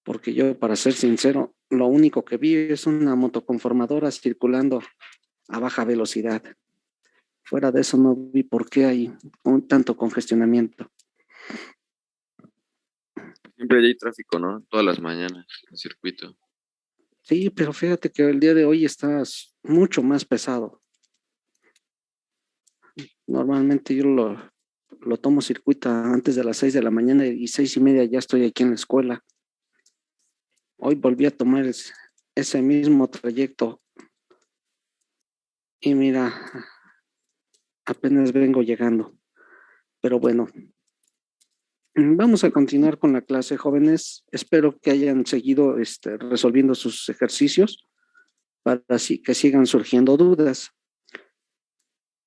porque yo, para ser sincero, lo único que vi es una motoconformadora circulando a baja velocidad. Fuera de eso no vi por qué hay tanto congestionamiento. Siempre hay tráfico, ¿no? Todas las mañanas, el circuito. Sí, pero fíjate que el día de hoy está mucho más pesado. Normalmente yo lo tomo circuito antes de las 6 de la mañana y 6:30 ya estoy aquí en la escuela. Hoy volví a tomar ese mismo trayecto y mira, apenas vengo llegando. Pero bueno, vamos a continuar con la clase, jóvenes. Espero que hayan seguido resolviendo sus ejercicios para así que sigan surgiendo dudas.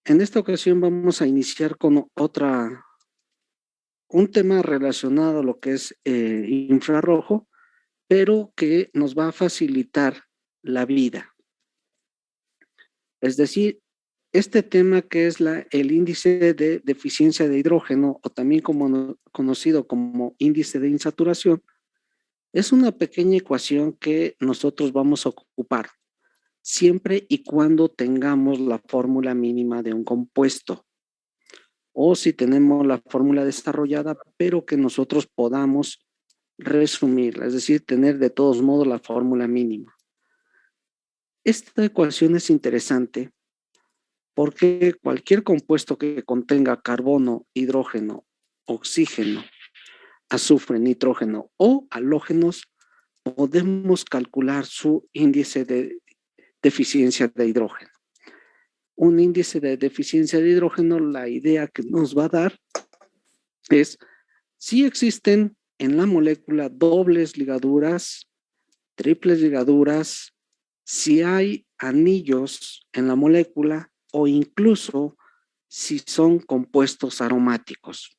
En esta ocasión vamos a iniciar con un tema relacionado a lo que es infrarrojo, pero que nos va a facilitar la vida. Es decir, este tema que es el índice de deficiencia de hidrógeno, o también conocido como índice de insaturación, es una pequeña ecuación que nosotros vamos a ocupar siempre y cuando tengamos la fórmula mínima de un compuesto, o si tenemos la fórmula desarrollada, pero que nosotros podamos resumirla, es decir, tener de todos modos la fórmula mínima. Esta ecuación es interesante porque cualquier compuesto que contenga carbono, hidrógeno, oxígeno, azufre, nitrógeno o halógenos, podemos calcular su índice de deficiencia de hidrógeno. Un índice de deficiencia de hidrógeno, la idea que nos va a dar es si existen en la molécula dobles ligaduras, triples ligaduras, si hay anillos en la molécula o incluso si son compuestos aromáticos.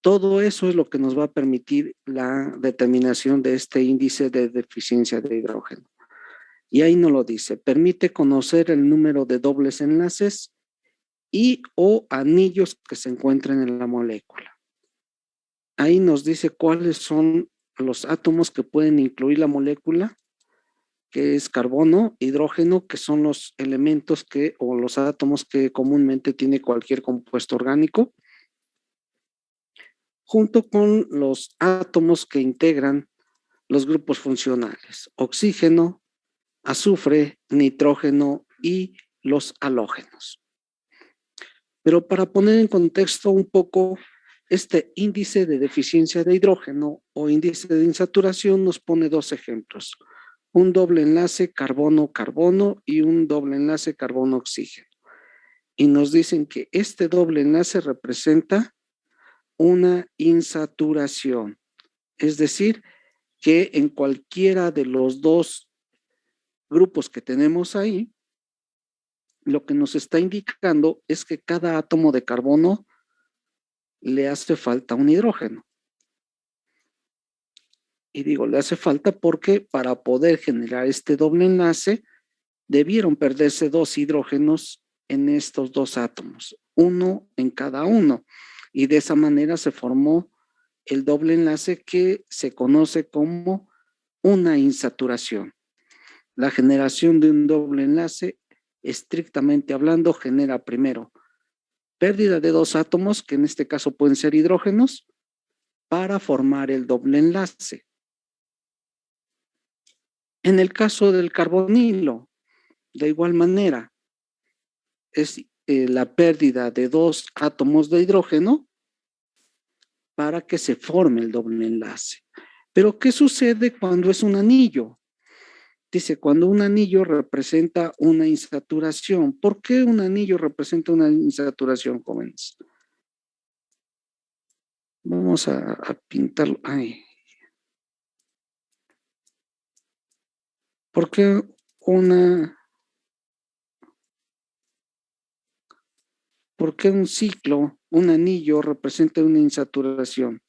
Todo eso es lo que nos va a permitir la determinación de este índice de deficiencia de hidrógeno. Y ahí nos lo dice, permite conocer el número de dobles enlaces y o anillos que se encuentran en la molécula. Ahí nos dice cuáles son los átomos que pueden incluir la molécula, que es carbono, hidrógeno, que son los elementos o los átomos que comúnmente tiene cualquier compuesto orgánico, junto con los átomos que integran los grupos funcionales, oxígeno, azufre, nitrógeno y los halógenos. Pero para poner en contexto un poco, este índice de deficiencia de hidrógeno o índice de insaturación nos pone dos ejemplos. Un doble enlace carbono-carbono y un doble enlace carbono-oxígeno. Y nos dicen que este doble enlace representa una insaturación. Es decir, que en cualquiera de los dos grupos que tenemos ahí, lo que nos está indicando es que cada átomo de carbono le hace falta un hidrógeno. Y digo, le hace falta porque para poder generar este doble enlace, debieron perderse dos hidrógenos en estos dos átomos, uno en cada uno. Y de esa manera se formó el doble enlace que se conoce como una insaturación. La generación de un doble enlace, estrictamente hablando, genera primero pérdida de dos átomos, que en este caso pueden ser hidrógenos, para formar el doble enlace. En el caso del carbonilo, de igual manera, es la pérdida de dos átomos de hidrógeno para que se forme el doble enlace. Pero, ¿qué sucede cuando es un anillo? Dice, cuando un anillo representa una insaturación. ¿Por qué un anillo representa una insaturación, jóvenes? Vamos a pintarlo. Ay. ¿Por qué un ciclo, un anillo, representa una insaturación?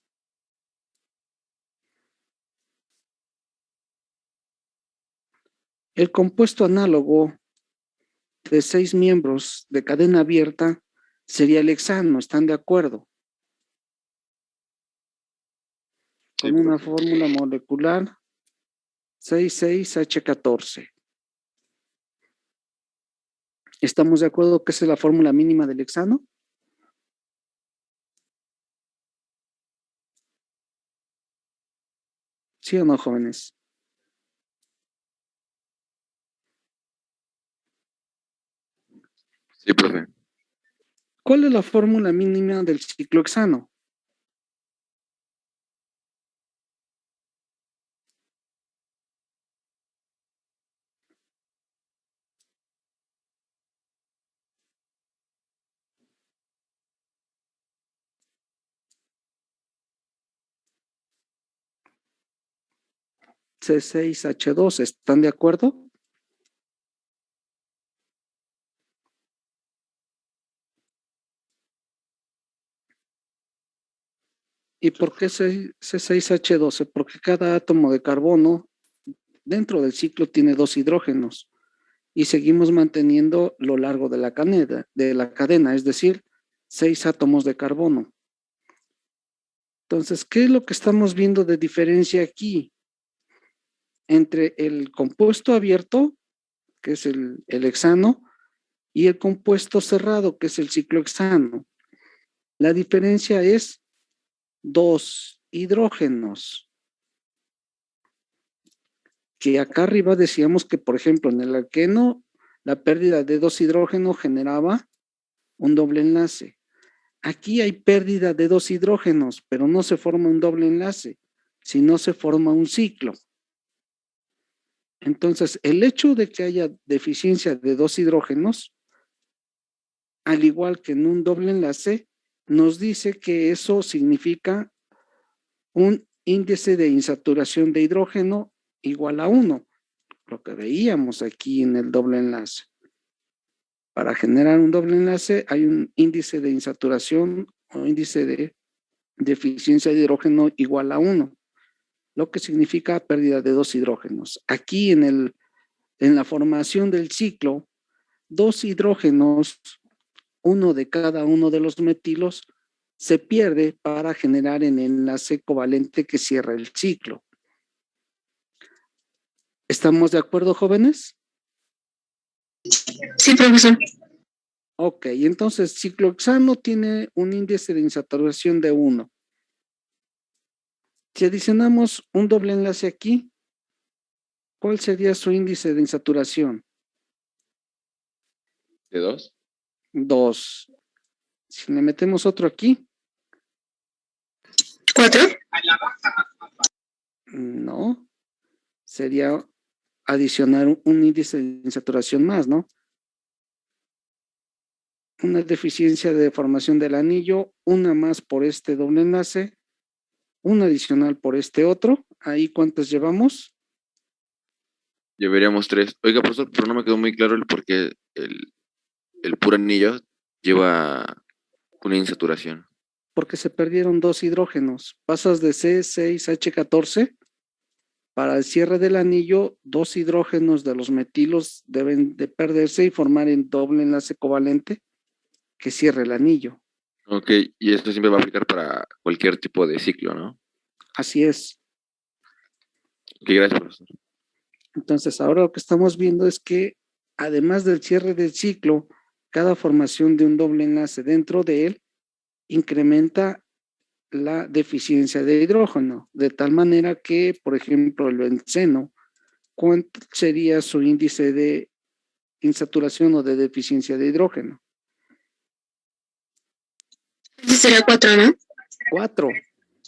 El compuesto análogo de 6 miembros de cadena abierta sería el hexano, ¿están de acuerdo? con una fórmula molecular 6,6H14. ¿Estamos de acuerdo que esa es la fórmula mínima del hexano? ¿Sí o no, jóvenes? Sí, profe. ¿Cuál es la fórmula mínima del ciclohexano? C6H2, ¿están de acuerdo? ¿Y por qué C6H12? Porque cada átomo de carbono dentro del ciclo tiene dos hidrógenos y seguimos manteniendo lo largo de la cadena, es decir, 6 átomos de carbono. Entonces, ¿qué es lo que estamos viendo de diferencia aquí entre el compuesto abierto, que es el hexano, y el compuesto cerrado, que es el ciclohexano? La diferencia es 2 hidrógenos, que acá arriba decíamos que, por ejemplo, en el alqueno, la pérdida de 2 hidrógenos generaba un doble enlace. Aquí hay pérdida de 2 hidrógenos, pero no se forma un doble enlace, sino se forma un ciclo. Entonces, el hecho de que haya deficiencia de 2 hidrógenos, al igual que en un doble enlace, nos dice que eso significa un índice de insaturación de hidrógeno igual a 1, lo que veíamos aquí en el doble enlace. Para generar un doble enlace hay un índice de insaturación o índice de deficiencia de hidrógeno igual a 1, lo que significa pérdida de 2 hidrógenos. Aquí en la formación del ciclo, 2 hidrógenos, uno de cada uno de los metilos, se pierde para generar el enlace covalente que cierra el ciclo. ¿Estamos de acuerdo, jóvenes? Sí, profesor. Ok, entonces ciclohexano tiene un índice de insaturación de 1. Si adicionamos un doble enlace aquí, ¿cuál sería su índice de insaturación? ¿De 2? 2. Si le metemos otro aquí, 4. no, sería adicionar un índice de insaturación más, ¿no? Una deficiencia de formación del anillo, una más por este doble enlace, una adicional por este otro. Ahí, ¿cuántas llevamos? Llevaríamos 3. Oiga, profesor, pero no me quedó muy claro el por qué el puro anillo lleva una insaturación. Porque se perdieron 2 hidrógenos. Pasas de C6H14. Para el cierre del anillo, 2 hidrógenos de los metilos deben de perderse y formar el doble enlace covalente que cierre el anillo. Ok, y esto siempre va a aplicar para cualquier tipo de ciclo, ¿no? Así es. Ok, gracias, profesor. Entonces, ahora lo que estamos viendo es que, además del cierre del ciclo, cada formación de un doble enlace dentro de él incrementa la deficiencia de hidrógeno, de tal manera que, por ejemplo, el benceno, ¿cuánto sería su índice de insaturación o de deficiencia de hidrógeno? Ese será 4, ¿no? 4.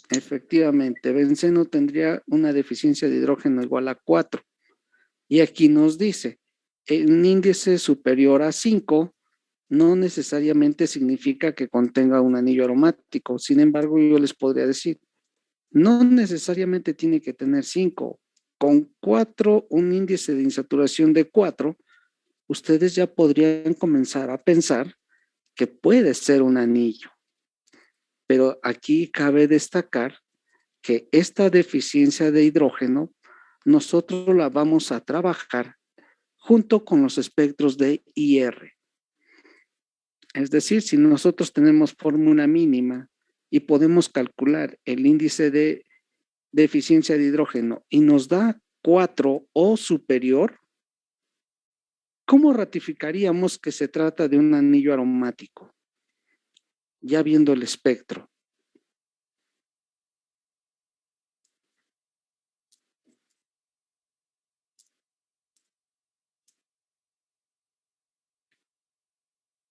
Efectivamente, benceno tendría una deficiencia de hidrógeno igual a 4. Y aquí nos dice, un índice superior a 5 no necesariamente significa que contenga un anillo aromático. Sin embargo, yo les podría decir, no necesariamente tiene que tener 5. Con 4, un índice de insaturación de 4, ustedes ya podrían comenzar a pensar que puede ser un anillo. Pero aquí cabe destacar que esta deficiencia de hidrógeno nosotros la vamos a trabajar junto con los espectros de IR. Es decir, si nosotros tenemos fórmula mínima y podemos calcular el índice de deficiencia de hidrógeno y nos da 4 o superior, ¿cómo ratificaríamos que se trata de un anillo aromático? Ya viendo el espectro.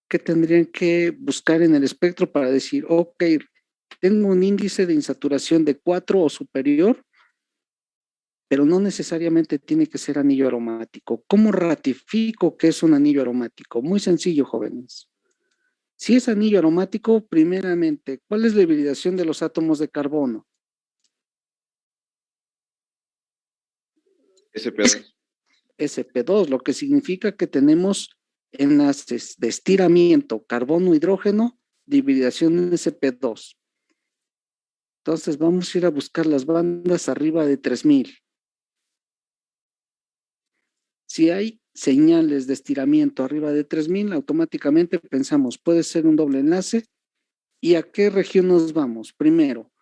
¿Qué tendrían que buscar en el espectro para decir, ok, tengo un índice de insaturación de 4 o superior, pero no necesariamente tiene que ser anillo aromático? ¿Cómo ratifico que es un anillo aromático? Muy sencillo, jóvenes. Si es anillo aromático, primeramente, ¿cuál es la hibridación de los átomos de carbono? SP2. sp2, lo que significa que tenemos enlaces de estiramiento carbono-hidrógeno de hibridación sp2. Entonces vamos a ir a buscar las bandas arriba de 3000. Si hay señales de estiramiento arriba de 3000, automáticamente pensamos, puede ser un doble enlace. ¿Y a qué región nos vamos? Primero,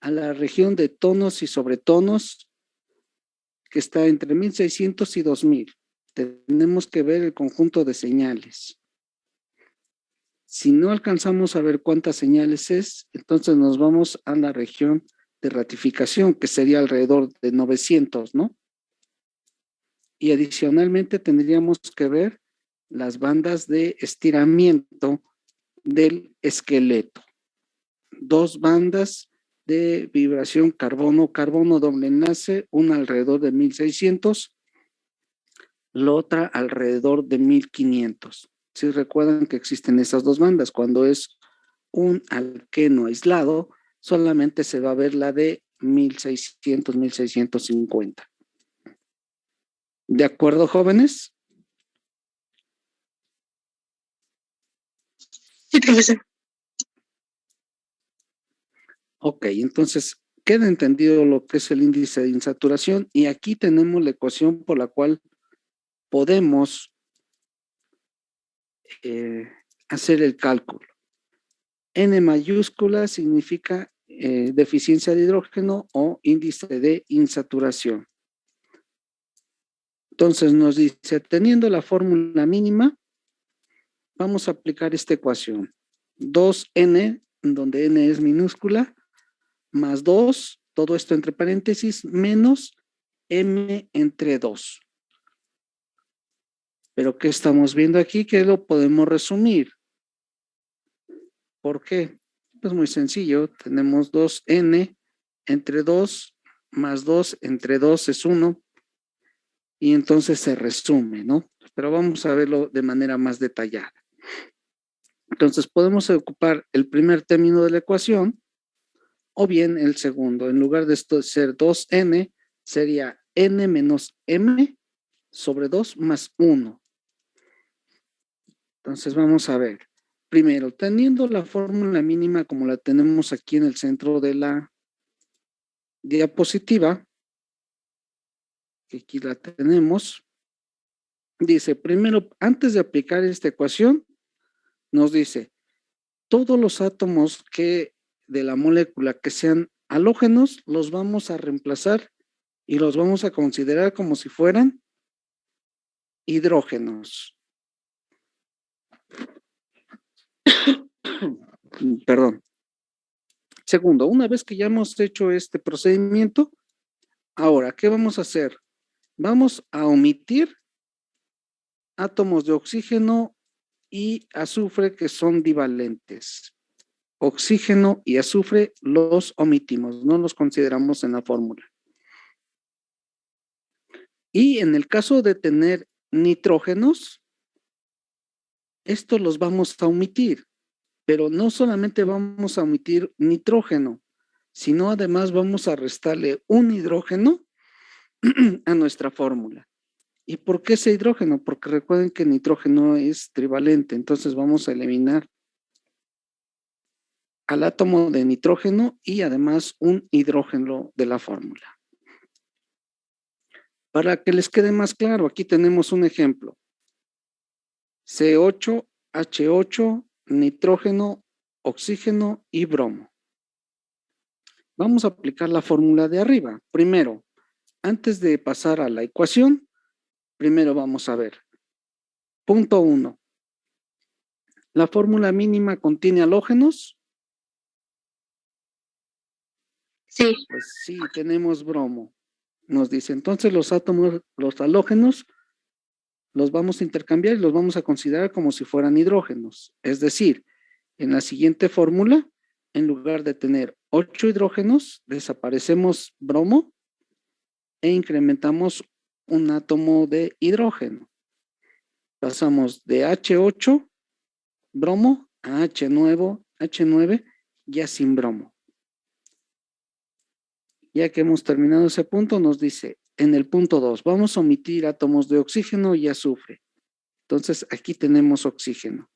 a la región de tonos y sobretonos, que está entre 1600 y 2000. Tenemos que ver el conjunto de señales. Si no alcanzamos a ver cuántas señales es, entonces nos vamos a la región de ratificación, que sería alrededor de 900, ¿no? Y adicionalmente tendríamos que ver las bandas de estiramiento del esqueleto. 2 bandas de vibración carbono-carbono doble enlace, una alrededor de 1600, la otra alrededor de 1500. Si recuerdan que existen esas 2 bandas, cuando es un alqueno aislado, solamente se va a ver la de 1600, 1650. ¿De acuerdo, jóvenes? Sí, profesor. Ok, entonces queda entendido lo que es el índice de insaturación y aquí tenemos la ecuación por la cual podemos hacer el cálculo. N mayúscula significa deficiencia de hidrógeno o índice de insaturación. Entonces nos dice, teniendo la fórmula mínima, vamos a aplicar esta ecuación. 2N, donde N es minúscula, más 2, todo esto entre paréntesis, menos M entre 2. Pero ¿qué estamos viendo aquí? Que lo podemos resumir. ¿Por qué? Pues muy sencillo. Tenemos 2N entre 2 más 2 entre 2 es 1. Y entonces se resume, ¿no? Pero vamos a verlo de manera más detallada. Entonces podemos ocupar el primer término de la ecuación o bien el segundo. En lugar de esto ser 2N, sería N menos M sobre 2 más 1. Entonces vamos a ver. Primero, teniendo la fórmula mínima como la tenemos aquí en el centro de la diapositiva, que aquí la tenemos, dice, primero, antes de aplicar esta ecuación, nos dice, todos los átomos de la molécula que sean halógenos, los vamos a reemplazar y los vamos a considerar como si fueran hidrógenos. Perdón. Segundo, una vez que ya hemos hecho este procedimiento, ahora, ¿qué vamos a hacer? Vamos a omitir átomos de oxígeno y azufre que son divalentes. Oxígeno y azufre los omitimos, no los consideramos en la fórmula. Y en el caso de tener nitrógenos, estos los vamos a omitir, pero no solamente vamos a omitir nitrógeno, sino además vamos a restarle un hidrógeno a nuestra fórmula. ¿Y por qué ese hidrógeno? Porque recuerden que el nitrógeno es trivalente, entonces vamos a eliminar al átomo de nitrógeno y además un hidrógeno de la fórmula. Para que les quede más claro, aquí tenemos un ejemplo. C8, H8, nitrógeno, oxígeno y bromo. Vamos a aplicar la fórmula de arriba. Primero, antes de pasar a la ecuación, primero vamos a ver. Punto 1. ¿La fórmula mínima contiene halógenos? Sí. Pues sí, tenemos bromo. Nos dice, entonces los átomos, los halógenos, los vamos a intercambiar y los vamos a considerar como si fueran hidrógenos. Es decir, en la siguiente fórmula, en lugar de tener 8 hidrógenos, desaparecemos bromo e incrementamos un átomo de hidrógeno. Pasamos de H8, bromo, a H9 ya sin bromo. Ya que hemos terminado ese punto, nos dice, en el punto 2, vamos a omitir átomos de oxígeno y azufre. Entonces, aquí tenemos oxígeno.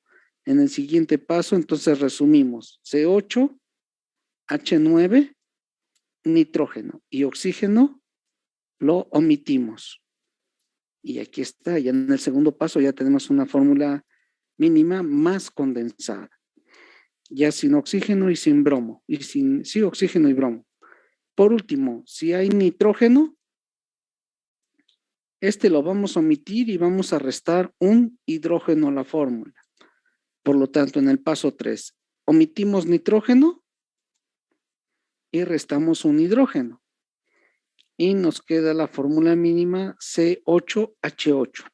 En el siguiente paso, entonces resumimos, C8, H9, nitrógeno y oxígeno lo omitimos. Y aquí está, ya en el segundo paso ya tenemos una fórmula mínima más condensada. Ya sin oxígeno y sin bromo, y sin oxígeno y bromo. Por último, si hay nitrógeno, este lo vamos a omitir y vamos a restar un hidrógeno a la fórmula. Por lo tanto, en el paso 3, omitimos nitrógeno y restamos un hidrógeno. Y nos queda la fórmula mínima C8H8.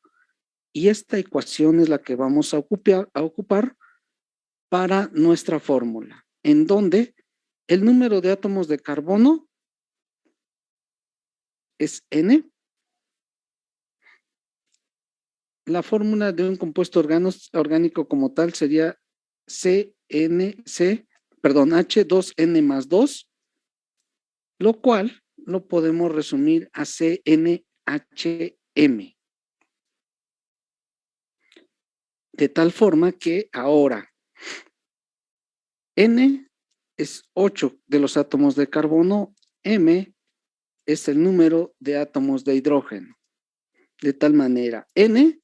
Y esta ecuación es la que vamos a ocupar para nuestra fórmula, en donde el número de átomos de carbono es N. La fórmula de un compuesto orgánico como tal sería H2N más 2, lo cual lo podemos resumir a CNHM. De tal forma que ahora N es 8 de los átomos de carbono, M es el número de átomos de hidrógeno. De tal manera, N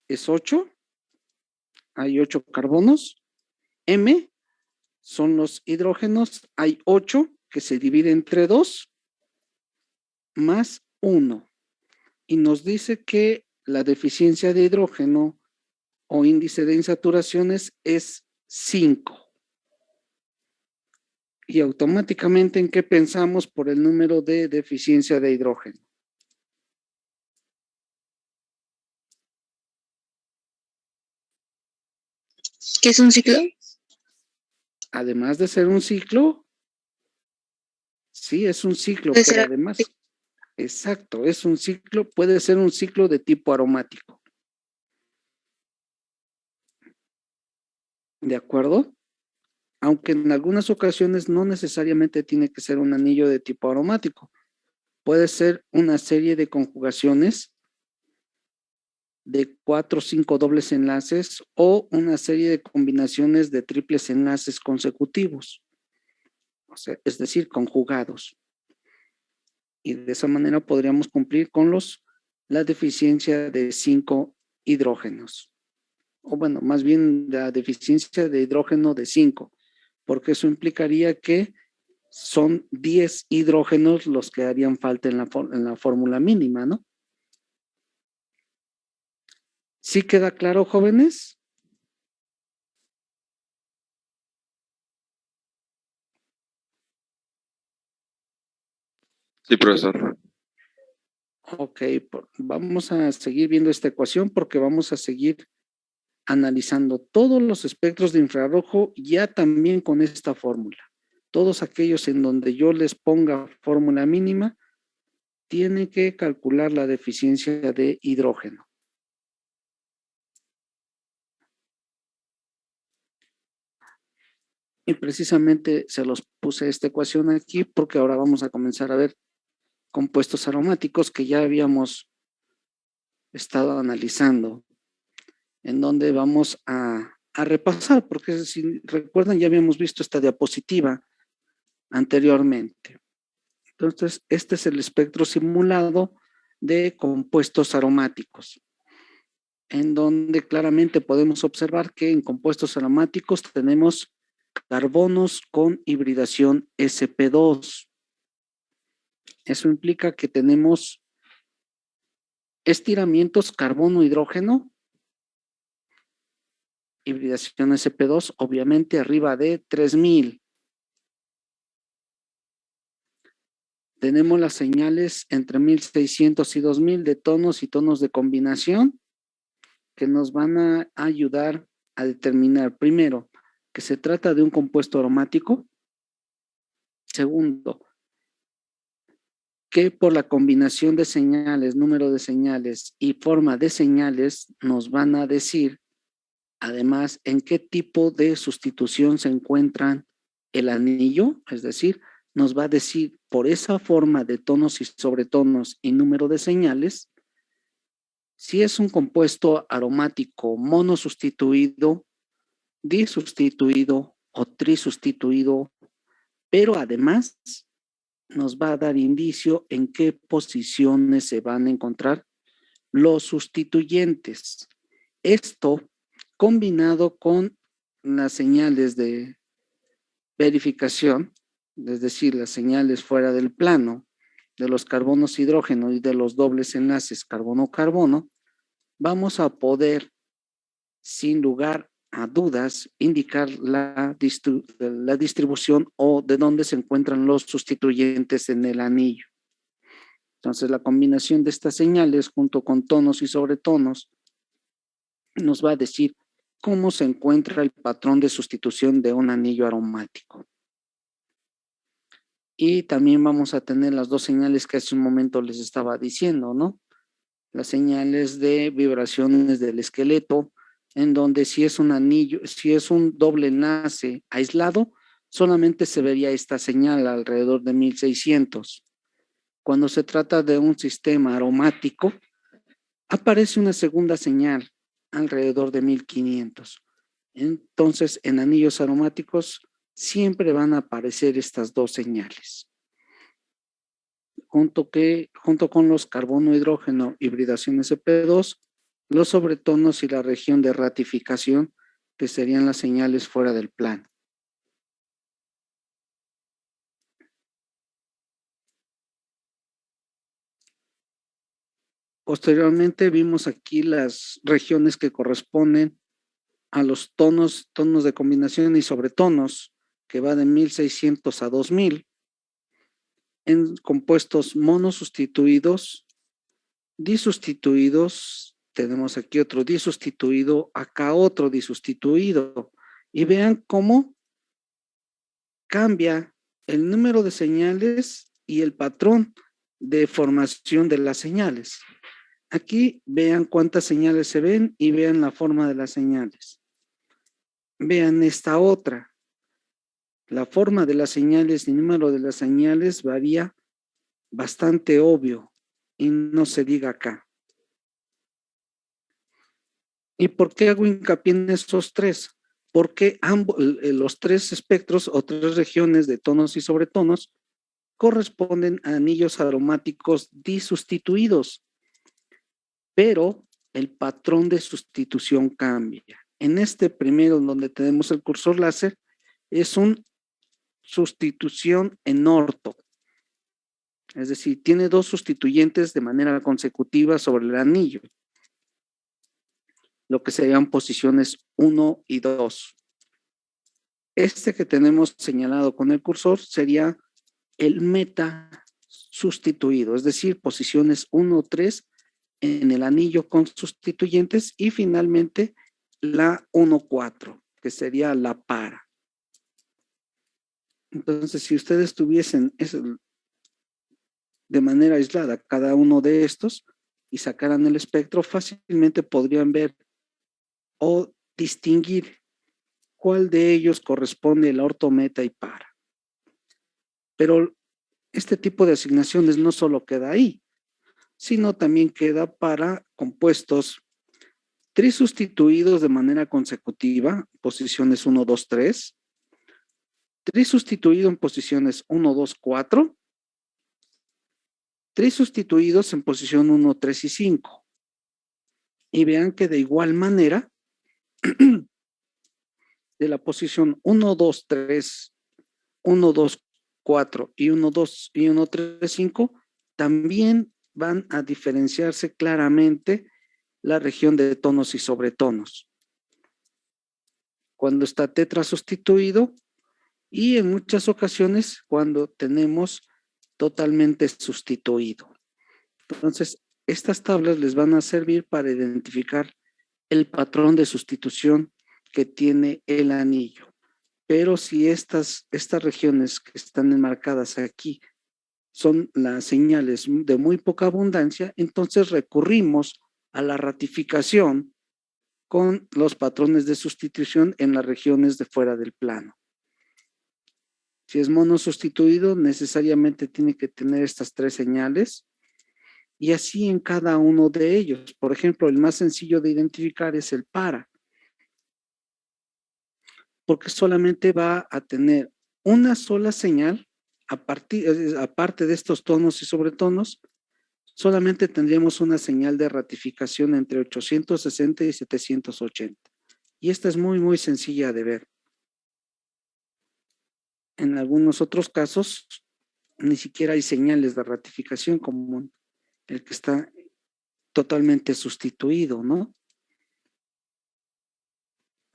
es 8, hay 8 carbonos, M son los hidrógenos, hay 8 que se divide entre 2, más 1. Y nos dice que la deficiencia de hidrógeno o índice de insaturaciones es 5. Y automáticamente, ¿en qué pensamos por el número de deficiencia de hidrógeno? ¿Qué es un ciclo? Además de ser un ciclo, sí, es un ciclo, Puede pero ser además, exacto, es un ciclo, puede ser un ciclo de tipo aromático. ¿De acuerdo? Aunque en algunas ocasiones no necesariamente tiene que ser un anillo de tipo aromático. Puede ser una serie de conjugaciones de 4 o 5 dobles enlaces o una serie de combinaciones de triples enlaces consecutivos. O sea, es decir, conjugados. Y de esa manera podríamos cumplir con la deficiencia de 5 hidrógenos. O bueno, más bien la deficiencia de hidrógeno de 5, porque eso implicaría que son 10 hidrógenos los que harían falta en la fórmula mínima, ¿no? ¿Sí queda claro, jóvenes? Sí, profesor. Ok, vamos a seguir viendo esta ecuación porque vamos a seguir analizando todos los espectros de infrarrojo ya también con esta fórmula. Todos aquellos en donde yo les ponga fórmula mínima, tienen que calcular la deficiencia de hidrógeno. Y precisamente se los puse esta ecuación aquí porque ahora vamos a comenzar a ver compuestos aromáticos que ya habíamos estado analizando, en donde vamos a repasar, porque si recuerdan ya habíamos visto esta diapositiva anteriormente. Entonces, este es el espectro simulado de compuestos aromáticos, en donde claramente podemos observar que en compuestos aromáticos tenemos carbonos con hibridación sp2. Eso implica que tenemos estiramientos carbono-hidrógeno, hibridación sp2, obviamente arriba de 3000. Tenemos las señales entre 1600 y 2000 de tonos y tonos de combinación que nos van a ayudar a determinar, primero, que se trata de un compuesto aromático. Segundo, que por la combinación de señales, número de señales y forma de señales nos van a decir, además, en qué tipo de sustitución se encuentran el anillo, es decir, nos va a decir por esa forma de tonos y sobretonos y número de señales, si es un compuesto aromático monosustituido, disustituido o trisustituido, pero además nos va a dar indicio en qué posiciones se van a encontrar los sustituyentes. Esto combinado con las señales de verificación, es decir, las señales fuera del plano de los carbonos hidrógeno y de los dobles enlaces carbono-carbono, vamos a poder, sin lugar a dudas, indicar la distribución o de dónde se encuentran los sustituyentes en el anillo. Entonces, la combinación de estas señales junto con tonos y sobretonos nos va a decir cómo se encuentra el patrón de sustitución de un anillo aromático. Y también vamos a tener las dos señales que hace un momento les estaba diciendo, ¿no? Las señales de vibraciones del esqueleto, en donde si es un anillo, si es un doble enlace aislado, solamente se vería esta señal alrededor de 1600. Cuando se trata de un sistema aromático, aparece una segunda señal alrededor de 1500. Entonces, en anillos aromáticos siempre van a aparecer estas dos señales. Junto con los carbono-hidrógeno, hibridación sp2, los sobretonos y la región de ratificación, que serían las señales fuera del plano. Posteriormente vimos aquí las regiones que corresponden a los tonos de combinación y sobretonos, que va de 1600 a 2000, en compuestos monosustituidos, disustituidos, tenemos aquí otro disustituido, acá otro disustituido, y vean cómo cambia el número de señales y el patrón de formación de las señales. Aquí vean cuántas señales se ven y vean la forma de las señales. Vean esta otra. La forma de las señales y el número de las señales varía bastante obvio y no se diga acá. ¿Y por qué hago hincapié en estos tres? Porque los tres espectros o tres regiones de tonos y sobretonos corresponden a anillos aromáticos disustituidos, pero el patrón de sustitución cambia. En este primero, donde tenemos el cursor láser, es una sustitución en orto. Es decir, tiene dos sustituyentes de manera consecutiva sobre el anillo, lo que serían posiciones 1 y 2. Este que tenemos señalado con el cursor sería el meta sustituido, es decir, posiciones 1 o 3 en el anillo con sustituyentes y finalmente la 1-4, que sería la para. Entonces, si ustedes tuviesen de manera aislada cada uno de estos y sacaran el espectro, fácilmente podrían ver o distinguir cuál de ellos corresponde el orto, meta y para. Pero este tipo de asignaciones no solo queda ahí, sino también queda para compuestos trisustituidos de manera consecutiva, posiciones 1, 2, 3, trisustituido en posiciones 1, 2, 4, trisustituidos en posición 1, 3 y 5. Y vean que de igual manera, de la posición 1, 2, 3, 1, 2, 4 y 1, 2 y 1, 3, 5, también van a diferenciarse claramente la región de tonos y sobretonos. Cuando está tetra sustituido y en muchas ocasiones cuando tenemos totalmente sustituido. Entonces, estas tablas les van a servir para identificar el patrón de sustitución que tiene el anillo. Pero si estas regiones que están enmarcadas aquí son las señales de muy poca abundancia, entonces recurrimos a la ratificación con los patrones de sustitución en las regiones de fuera del plano. Si es mono sustituido, necesariamente tiene que tener estas 3 señales y así en cada uno de ellos. Por ejemplo, el más sencillo de identificar es el para, porque solamente va a tener una sola señal, aparte de estos tonos y sobretonos, solamente tendríamos una señal de ratificación entre 860 y 780. Y esta es muy, muy sencilla de ver. En algunos otros casos, ni siquiera hay señales de ratificación como el que está totalmente sustituido, ¿no?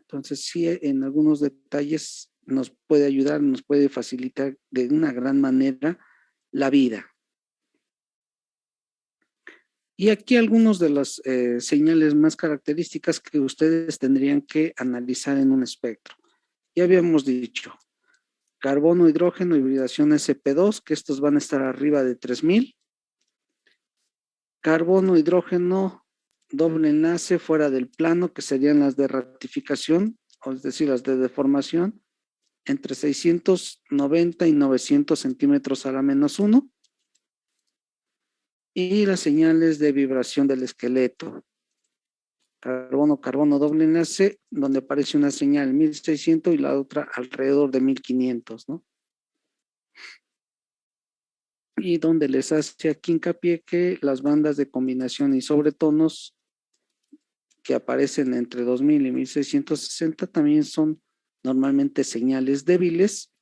Entonces, sí, en algunos detalles nos puede ayudar, nos puede facilitar de una gran manera la vida. Y aquí algunas de las señales más características que ustedes tendrían que analizar en un espectro. Ya habíamos dicho, carbono, hidrógeno, hibridación sp2, que estos van a estar arriba de 3000. Carbono, hidrógeno, doble enlace fuera del plano, que serían las de ratificación, o es decir, las de deformación, entre 690 y 900 centímetros a la -1. Y las señales de vibración del esqueleto. Carbono, carbono, doble enlace, donde aparece una señal 1600 y la otra alrededor de 1500, ¿no? Y donde les hace aquí hincapié que las bandas de combinación y sobretonos que aparecen entre 2000 y 1660 también son normalmente señales débiles,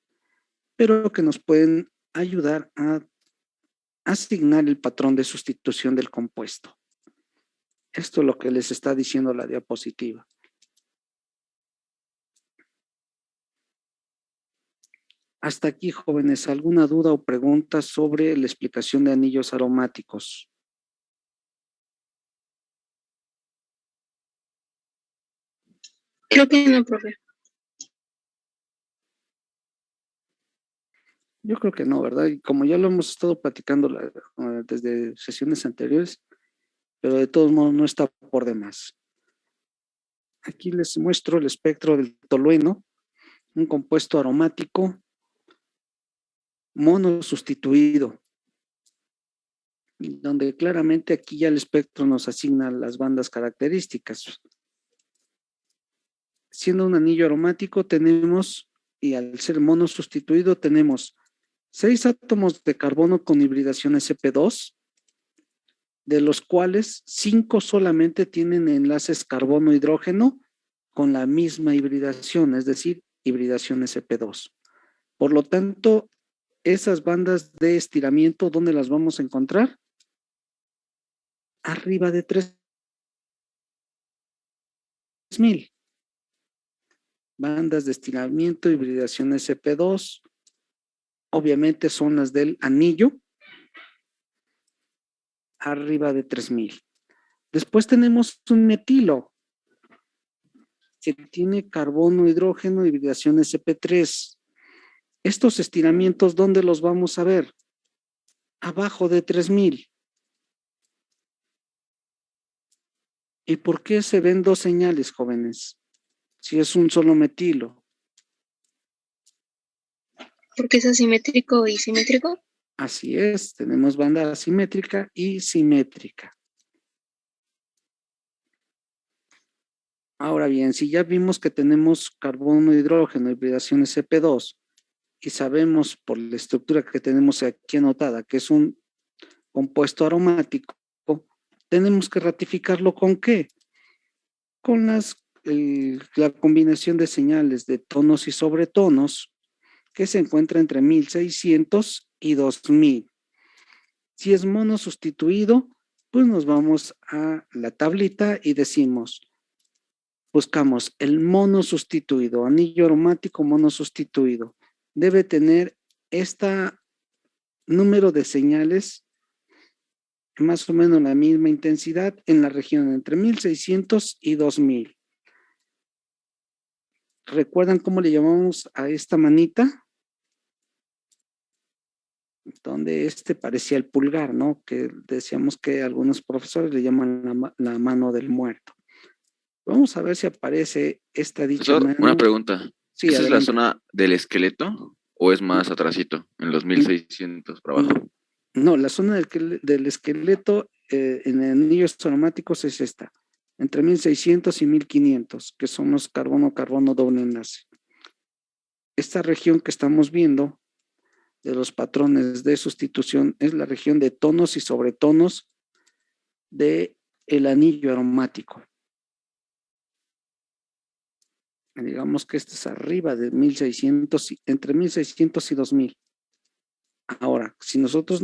pero que nos pueden ayudar a asignar el patrón de sustitución del compuesto. Esto es lo que les está diciendo la diapositiva. Hasta aquí, jóvenes, ¿alguna duda o pregunta sobre la explicación de anillos aromáticos? Creo que no, profe. Yo creo que no, ¿verdad? Y como ya lo hemos estado platicando desde sesiones anteriores, pero de todos modos no está por demás. Aquí les muestro el espectro del tolueno, un compuesto aromático mono sustituido, donde claramente aquí ya el espectro nos asigna las bandas características. Siendo un anillo aromático tenemos, y al ser mono sustituido tenemos 6 átomos de carbono con hibridación sp2, de los cuales 5 solamente tienen enlaces carbono-hidrógeno con la misma hibridación, es decir, hibridación sp2. Por lo tanto, esas bandas de estiramiento, ¿dónde las vamos a encontrar? Arriba de 3000. Bandas de estiramiento, hibridación sp2, obviamente son las del anillo, arriba de 3000. Después tenemos un metilo, que tiene carbono, hidrógeno, hibridación sp3. Estos estiramientos, ¿dónde los vamos a ver? Abajo de 3000. ¿Y por qué se ven 2 señales, jóvenes? Si es un solo metilo. Porque es asimétrico y simétrico. Así es, tenemos banda asimétrica y simétrica. Ahora bien, si ya vimos que tenemos carbono, hidrógeno, hibridación sp2 y sabemos por la estructura que tenemos aquí anotada que es un compuesto aromático, tenemos que ratificarlo ¿con qué? Con la combinación de señales de tonos y sobretonos que se encuentra entre 1600 y 2000. Si es mono sustituido, pues nos vamos a la tablita y decimos, buscamos el mono sustituido, anillo aromático mono sustituido. Debe tener este número de señales, más o menos la misma intensidad en la región entre 1600 y 2000. ¿Recuerdan cómo le llamamos a esta manita? Donde parecía el pulgar, ¿no? Que decíamos que algunos profesores le llaman la mano del muerto. Vamos a ver si aparece esta dicha Profesor, mano. una pregunta. Sí, ¿Esa es la adelante. zona del esqueleto o es más atrasito, en los 1600 para abajo? No, la zona del esqueleto en anillos aromáticos es esta, entre 1600 y 1500, que son los carbono-carbono doble enlace. Esta región que estamos viendo de los patrones de sustitución es la región de tonos y sobretonos del anillo aromático. Digamos que este es arriba de 1600, entre 1600 y 2000. Ahora, si nosotros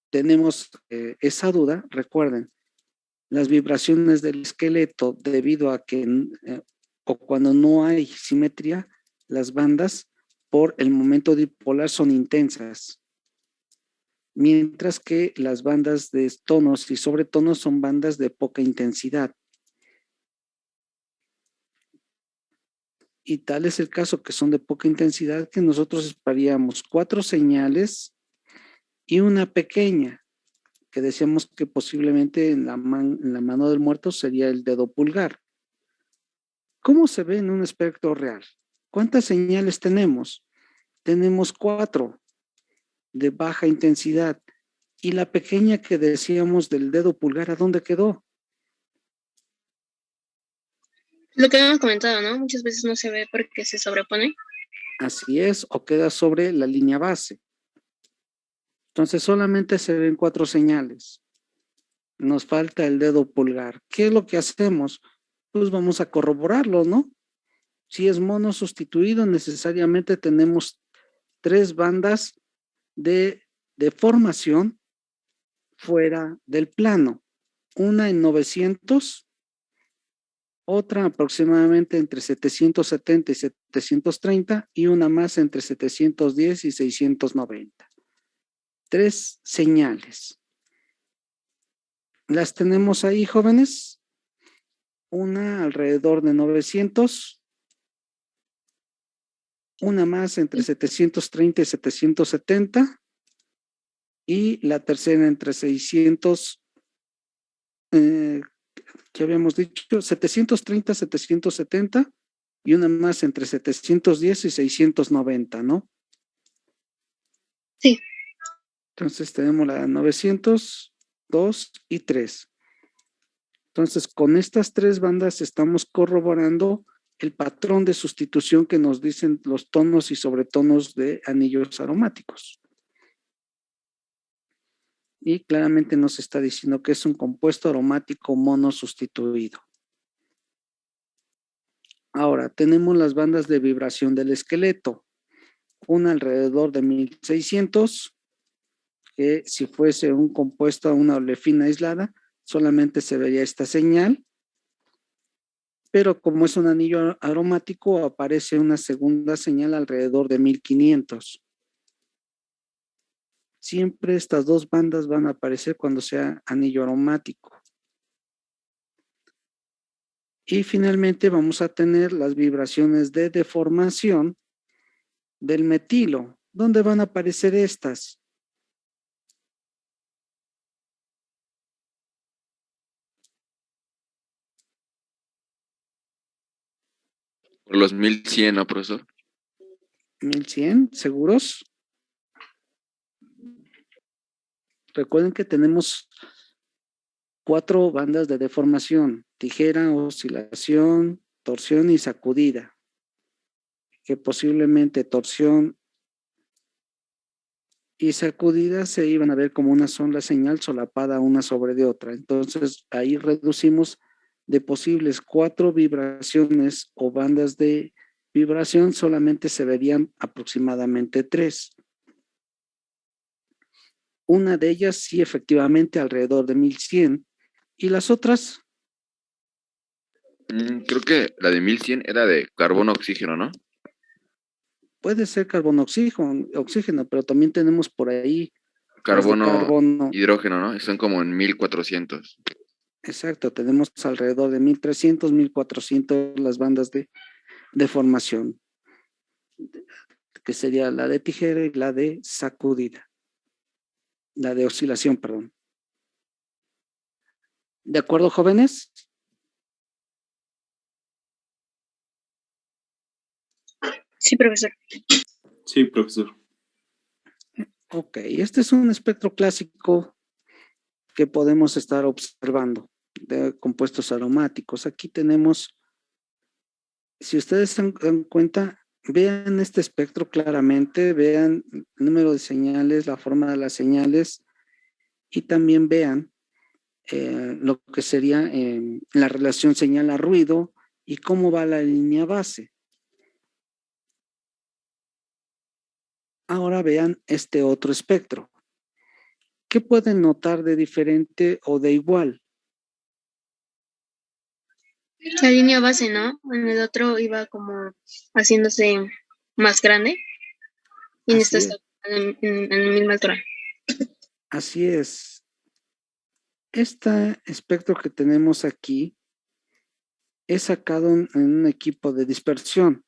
tenemos esa duda, recuerden, las vibraciones del esqueleto debido a que o cuando no hay simetría, las bandas por el momento dipolar son intensas, mientras que las bandas de tonos y sobretonos son bandas de poca intensidad. Y tal es el caso que son de poca intensidad que nosotros esperaríamos 4 señales y una pequeña, que decíamos que posiblemente en la mano del muerto sería el dedo pulgar. ¿Cómo se ve en un espectro real? ¿Cuántas señales tenemos? Tenemos 4 de baja intensidad. Y la pequeña que decíamos del dedo pulgar, ¿a dónde quedó? Lo que habíamos comentado, ¿no? Muchas veces no se ve porque se sobrepone. Así es, o queda sobre la línea base. Entonces solamente se ven 4 señales. Nos falta el dedo pulgar. ¿Qué es lo que hacemos? Pues vamos a corroborarlo, ¿no? Si es mono sustituido, necesariamente tenemos 3 bandas de deformación fuera del plano. Una en 900, otra aproximadamente entre 770 y 730 y una más entre 710 y 690. 3 señales. ¿Las tenemos ahí, jóvenes? Una alrededor de 900, una más entre 730 y 770 y la tercera entre 600, ¿qué habíamos dicho? 730, 770 y una más entre 710 y 690, ¿no? Sí. Entonces tenemos la 900, 2 y 3. Entonces con estas 3 bandas estamos corroborando el patrón de sustitución que nos dicen los tonos y sobretonos de anillos aromáticos. Y claramente nos está diciendo que es un compuesto aromático mono sustituido. Ahora, tenemos las bandas de vibración del esqueleto. Una alrededor de 1600, que si fuese un compuesto a una olefina aislada, solamente se vería esta señal. Pero como es un anillo aromático, aparece una segunda señal alrededor de 1500. Siempre estas 2 bandas van a aparecer cuando sea anillo aromático. Y finalmente vamos a tener las vibraciones de deformación del metilo. ¿Dónde van a aparecer estas? Por los 1100, ¿no, profesor? 1100, ¿seguros? Recuerden que tenemos 4 bandas de deformación: tijera, oscilación, torsión y sacudida. Que posiblemente torsión y sacudida se iban a ver como una sola señal solapada una sobre de otra. Entonces ahí reducimos de posibles 4 vibraciones o bandas de vibración solamente se verían aproximadamente 3. Una de ellas sí, efectivamente, alrededor de 1100. ¿Y las otras? Creo que la de 1100 era de carbono-oxígeno, ¿no? Puede ser carbono oxígeno, pero también tenemos por ahí las de Carbono, carbono. hidrógeno, ¿no? Están como en 1400. Exacto, tenemos alrededor de 1300, 1400 las bandas de formación, que sería la de tijera y la de sacudida, la de oscilación, perdón. ¿De acuerdo, jóvenes? Sí, profesor. Sí, profesor. Ok, este es un espectro clásico que podemos estar observando de compuestos aromáticos. Aquí tenemos, si ustedes se dan cuenta, vean este espectro claramente, vean el número de señales, la forma de las señales y también vean lo que sería la relación señal a ruido y cómo va la línea base. Ahora vean este otro espectro. ¿Qué pueden notar de diferente o de igual? La línea base, ¿no? En el otro iba como haciéndose más grande y en esta Así está es. en la misma altura. Así es. Este espectro que tenemos aquí es sacado en un equipo de dispersión.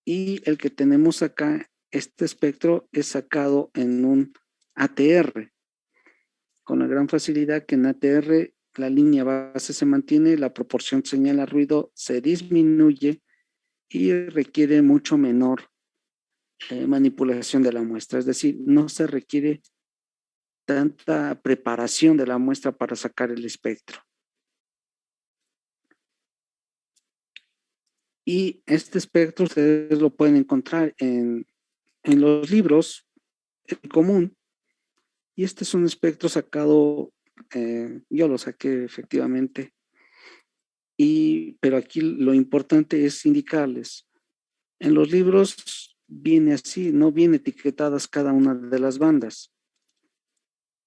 Y el que tenemos acá, este espectro es sacado en un ATR, con la gran facilidad que en ATR la línea base se mantiene, la proporción señal a ruido se disminuye y requiere mucho menor manipulación de la muestra. Es decir, no se requiere tanta preparación de la muestra para sacar el espectro. Y este espectro ustedes lo pueden encontrar en los libros común. Y este es un espectro sacado, yo lo saqué efectivamente. Pero aquí lo importante es indicarles, en los libros viene así, no viene etiquetadas cada una de las bandas.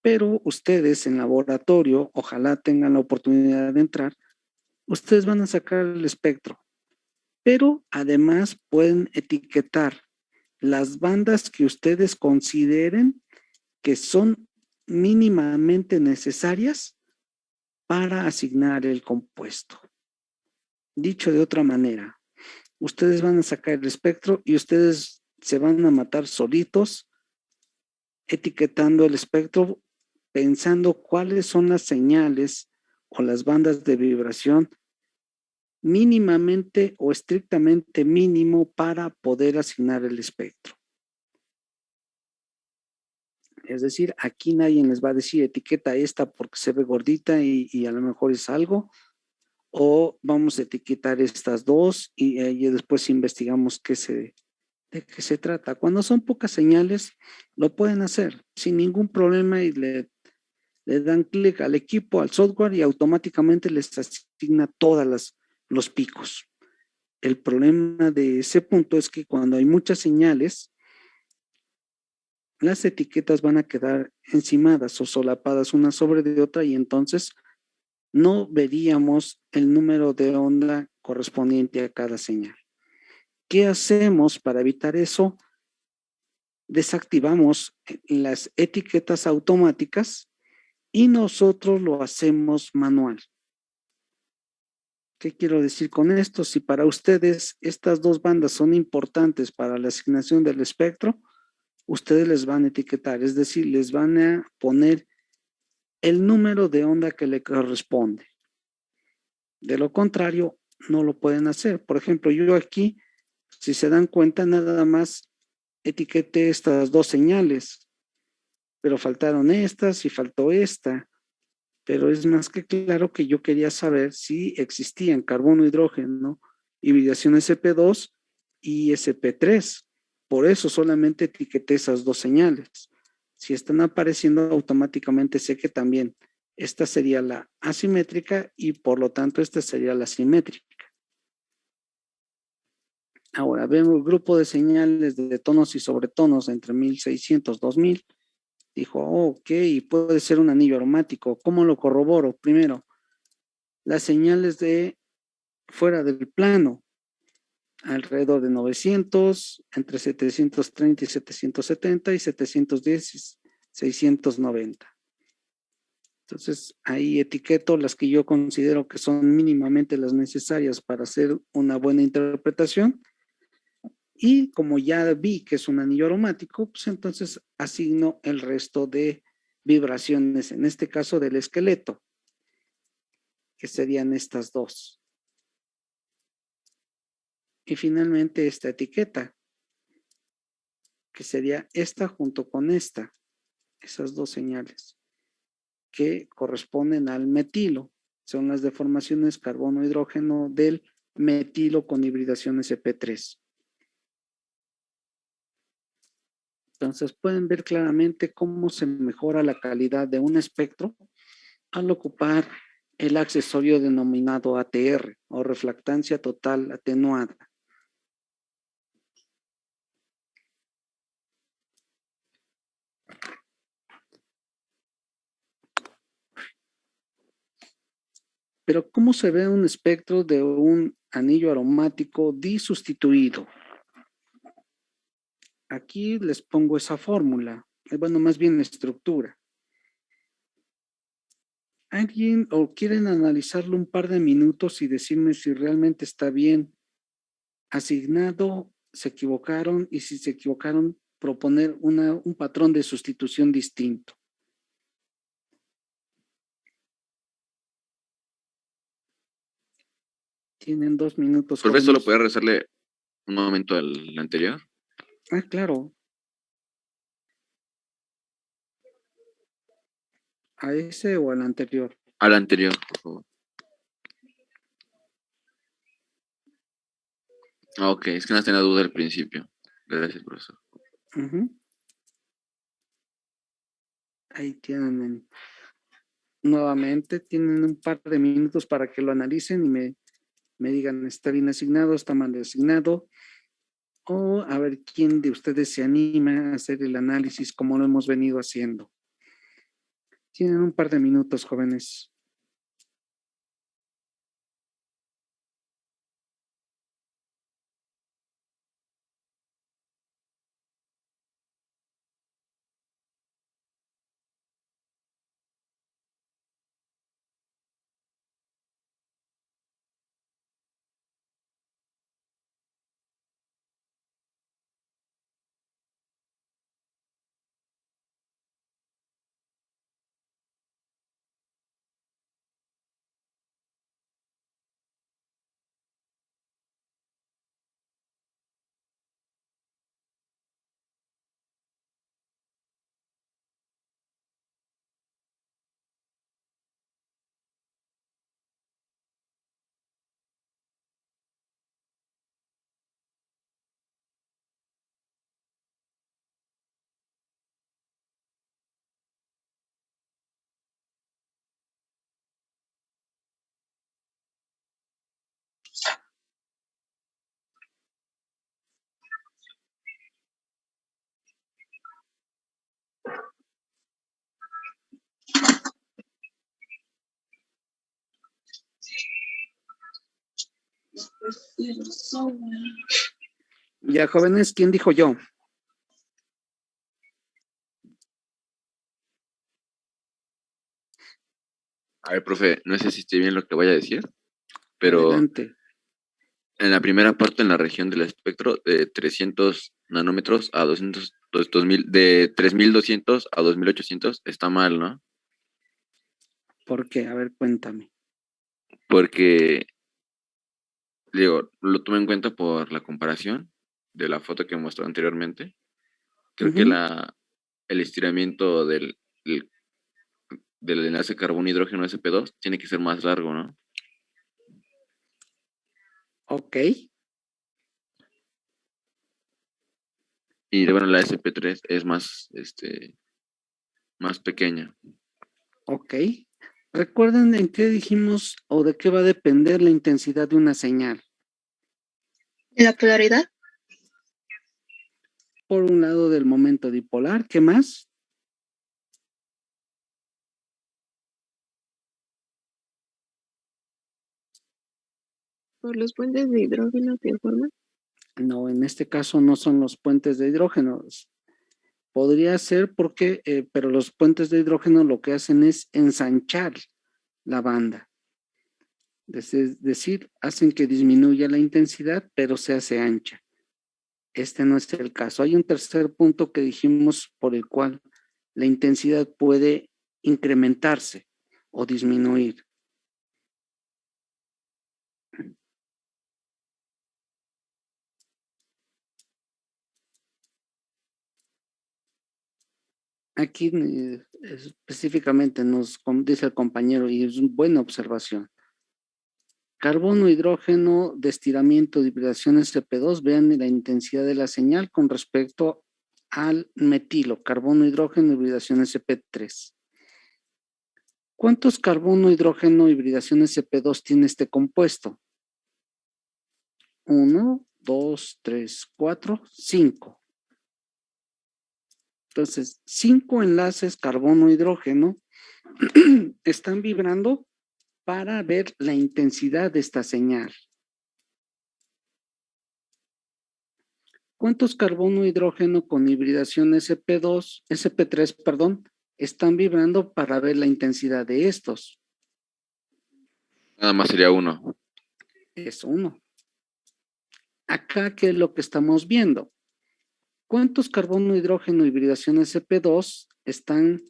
Pero ustedes en laboratorio, ojalá tengan la oportunidad de entrar, ustedes van a sacar el espectro. Pero además pueden etiquetar las bandas que ustedes consideren que son mínimamente necesarias para asignar el compuesto. Dicho de otra manera, ustedes van a sacar el espectro y ustedes se van a matar solitos etiquetando el espectro, pensando cuáles son las señales o las bandas de vibración mínimamente o estrictamente mínimo para poder asignar el espectro. Es decir, aquí nadie les va a decir etiqueta esta porque se ve gordita y a lo mejor es algo, o vamos a etiquetar estas dos y después investigamos de qué se trata. Cuando son pocas señales, lo pueden hacer sin ningún problema y le dan clic al equipo, al software y automáticamente les asigna todas los picos. El problema de ese punto es que cuando hay muchas señales, las etiquetas van a quedar encimadas o solapadas una sobre de otra y entonces no veríamos el número de onda correspondiente a cada señal. ¿Qué hacemos para evitar eso? Desactivamos las etiquetas automáticas y nosotros lo hacemos manual. ¿Qué quiero decir con esto? Si para ustedes estas dos bandas son importantes para la asignación del espectro, ustedes les van a etiquetar, es decir, les van a poner el número de onda que le corresponde. De lo contrario, no lo pueden hacer. Por ejemplo, yo aquí, si se dan cuenta, nada más etiqueté estas dos señales, pero faltaron estas y faltó esta. Pero es más que claro que yo quería saber si existían carbono, hidrógeno, hibridación SP2 y SP3. Por eso solamente etiqueté esas dos señales. Si están apareciendo automáticamente, sé que también esta sería la asimétrica y por lo tanto esta sería la simétrica. Ahora vemos el grupo de señales de tonos y sobretonos entre 1600 2000. Dijo, oh, ok, puede ser un anillo aromático. ¿Cómo lo corroboro? Primero, las señales de fuera del plano, alrededor de 900, entre 730 y 770 y 710 y 690. Entonces, ahí etiqueto las que yo considero que son mínimamente las necesarias para hacer una buena interpretación. Y como ya vi que es un anillo aromático, pues entonces asigno el resto de vibraciones, en este caso del esqueleto, que serían estas dos. Y finalmente esta etiqueta, que sería esta junto con esta, esas dos señales, que corresponden al metilo. Son las deformaciones carbono-hidrógeno del metilo con hibridación sp3. Entonces pueden ver claramente cómo se mejora la calidad de un espectro al ocupar el accesorio denominado ATR o refractancia total atenuada. Pero ¿cómo se ve un espectro de un anillo aromático disustituido? Aquí les pongo esa fórmula, bueno, más bien estructura. ¿Alguien o quieren analizarlo un par de minutos y decirme si realmente está bien asignado, se equivocaron y si se equivocaron, proponer un patrón de sustitución distinto? Tienen 2 minutos. Profe, ¿solo Jóvenes. puede rezarle un momento al anterior? Ah, claro. ¿A ese o al anterior? Al anterior, por favor. Ah, ok, es que no tenía duda al principio. Gracias, profesor. Uh-huh. Ahí tienen nuevamente, tienen un par de minutos para que lo analicen y me digan, ¿está bien asignado, está mal asignado? O a ver quién de ustedes se anima a hacer el análisis como lo hemos venido haciendo. Tienen un par de minutos, jóvenes. Ya, jóvenes, ¿quién dijo yo? A ver, profe, no sé si esté bien lo que vaya a decir, pero Adelante. en la primera parte, en la región del espectro, de 300 nanómetros a 200, 2000, de 3200 a 2800, está mal, ¿no? ¿Por qué? A ver, cuéntame. Porque, digo, lo tuve en cuenta por la comparación de la foto que mostró anteriormente. Creo que el estiramiento del enlace carbono-hidrógeno sp2 tiene que ser más largo, ¿no? Ok. Y bueno, la sp3 es más, más pequeña. Ok. ¿Recuerdan en qué dijimos o de qué va a depender la intensidad de una señal? ¿De la polaridad? Por un lado del momento dipolar, ¿qué más? Por los puentes de hidrógeno que forman. No, en este caso no son los puentes de hidrógeno. Podría ser porque, pero los puentes de hidrógeno lo que hacen es ensanchar la banda. Es decir, hacen que disminuya la intensidad, pero se hace ancha. Este no es el caso. Hay un tercer punto que dijimos por el cual la intensidad puede incrementarse o disminuir. Aquí específicamente nos dice el compañero, y es una buena observación. Carbono, hidrógeno de estiramiento de hibridación SP2, vean la intensidad de la señal con respecto al metilo, carbono, hidrógeno, hibridación SP3. ¿Cuántos carbono, hidrógeno, hibridación SP2 tiene este compuesto? 1, 2, 3, 4, 5. Entonces, 5 enlaces carbono-hidrógeno están vibrando para ver la intensidad de esta señal. ¿Cuántos carbono-hidrógeno con hibridación SP3, están vibrando para ver la intensidad de estos? Nada más sería 1. Es 1. Acá, ¿qué es lo que estamos viendo? ¿Cuántos carbono-hidrógeno hibridación SP2 están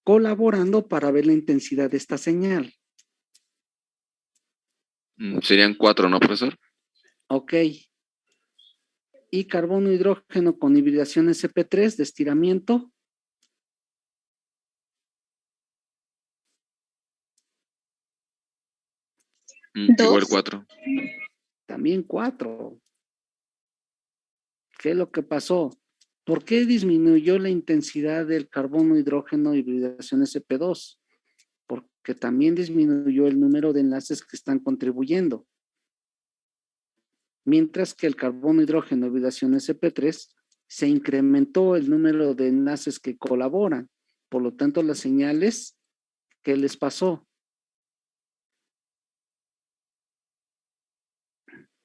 colaborando para ver la intensidad de esta señal? Serían 4, ¿no, profesor? Ok. Y carbono-hidrógeno con hibridación SP3 de estiramiento. Igual 4. También 4. ¿Qué es lo que pasó? ¿Por qué disminuyó la intensidad del carbono-hidrógeno hibridación SP2? Porque también disminuyó el número de enlaces que están contribuyendo. Mientras que el carbono-hidrógeno hibridación SP3 se incrementó el número de enlaces que colaboran. Por lo tanto, las señales, ¿qué les pasó?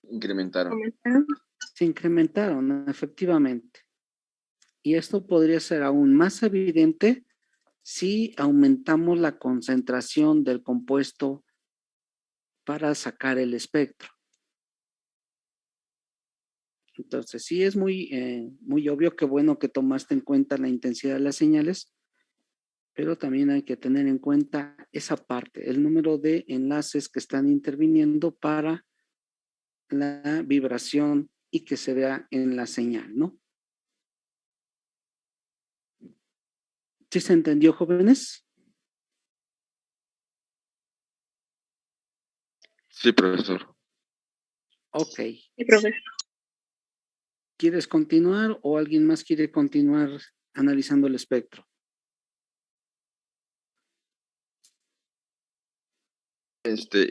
Incrementaron. Se incrementaron, efectivamente. Y esto podría ser aún más evidente si aumentamos la concentración del compuesto para sacar el espectro. Entonces, sí es muy obvio que bueno que tomaste en cuenta la intensidad de las señales, pero también hay que tener en cuenta esa parte, el número de enlaces que están interviniendo para la vibración y que se vea en la señal, ¿no? ¿Sí se entendió, jóvenes? Sí, profesor. Ok. Sí, profe. ¿Quieres continuar o alguien más quiere continuar analizando el espectro?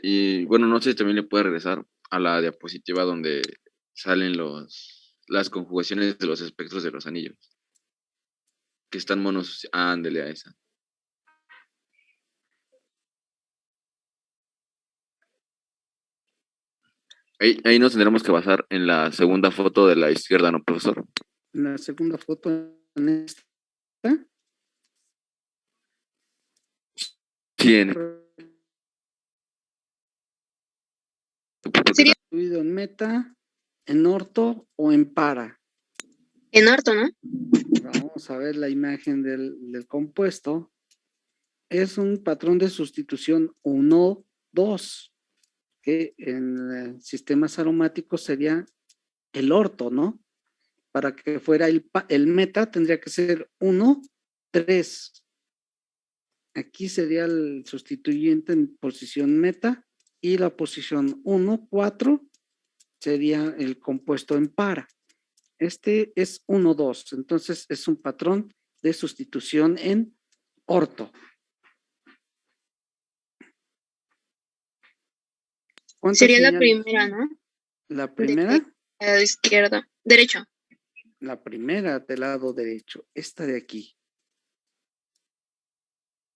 Y bueno, no sé si también le puede regresar a la diapositiva donde salen las conjugaciones de los espectros de los anillos. Que están monos. Ándele a esa. Ahí nos tendremos que basar en la segunda foto de la izquierda, ¿no, profesor? La segunda foto en esta. Tiene. Sería Dividido en meta, en orto o en para. en orto, ¿no? Vamos a ver la imagen del compuesto. Es un patrón de sustitución 1-2, que en sistemas aromáticos sería el orto, ¿no? Para que fuera el meta tendría que ser 1-3. Aquí sería el sustituyente en posición meta y la posición 1-4 sería el compuesto en para. Este es 1-2, entonces es un patrón de sustitución en orto. Sería la primera, ¿no? La primera, Izquierda. Derecho. La primera del lado derecho, esta de aquí.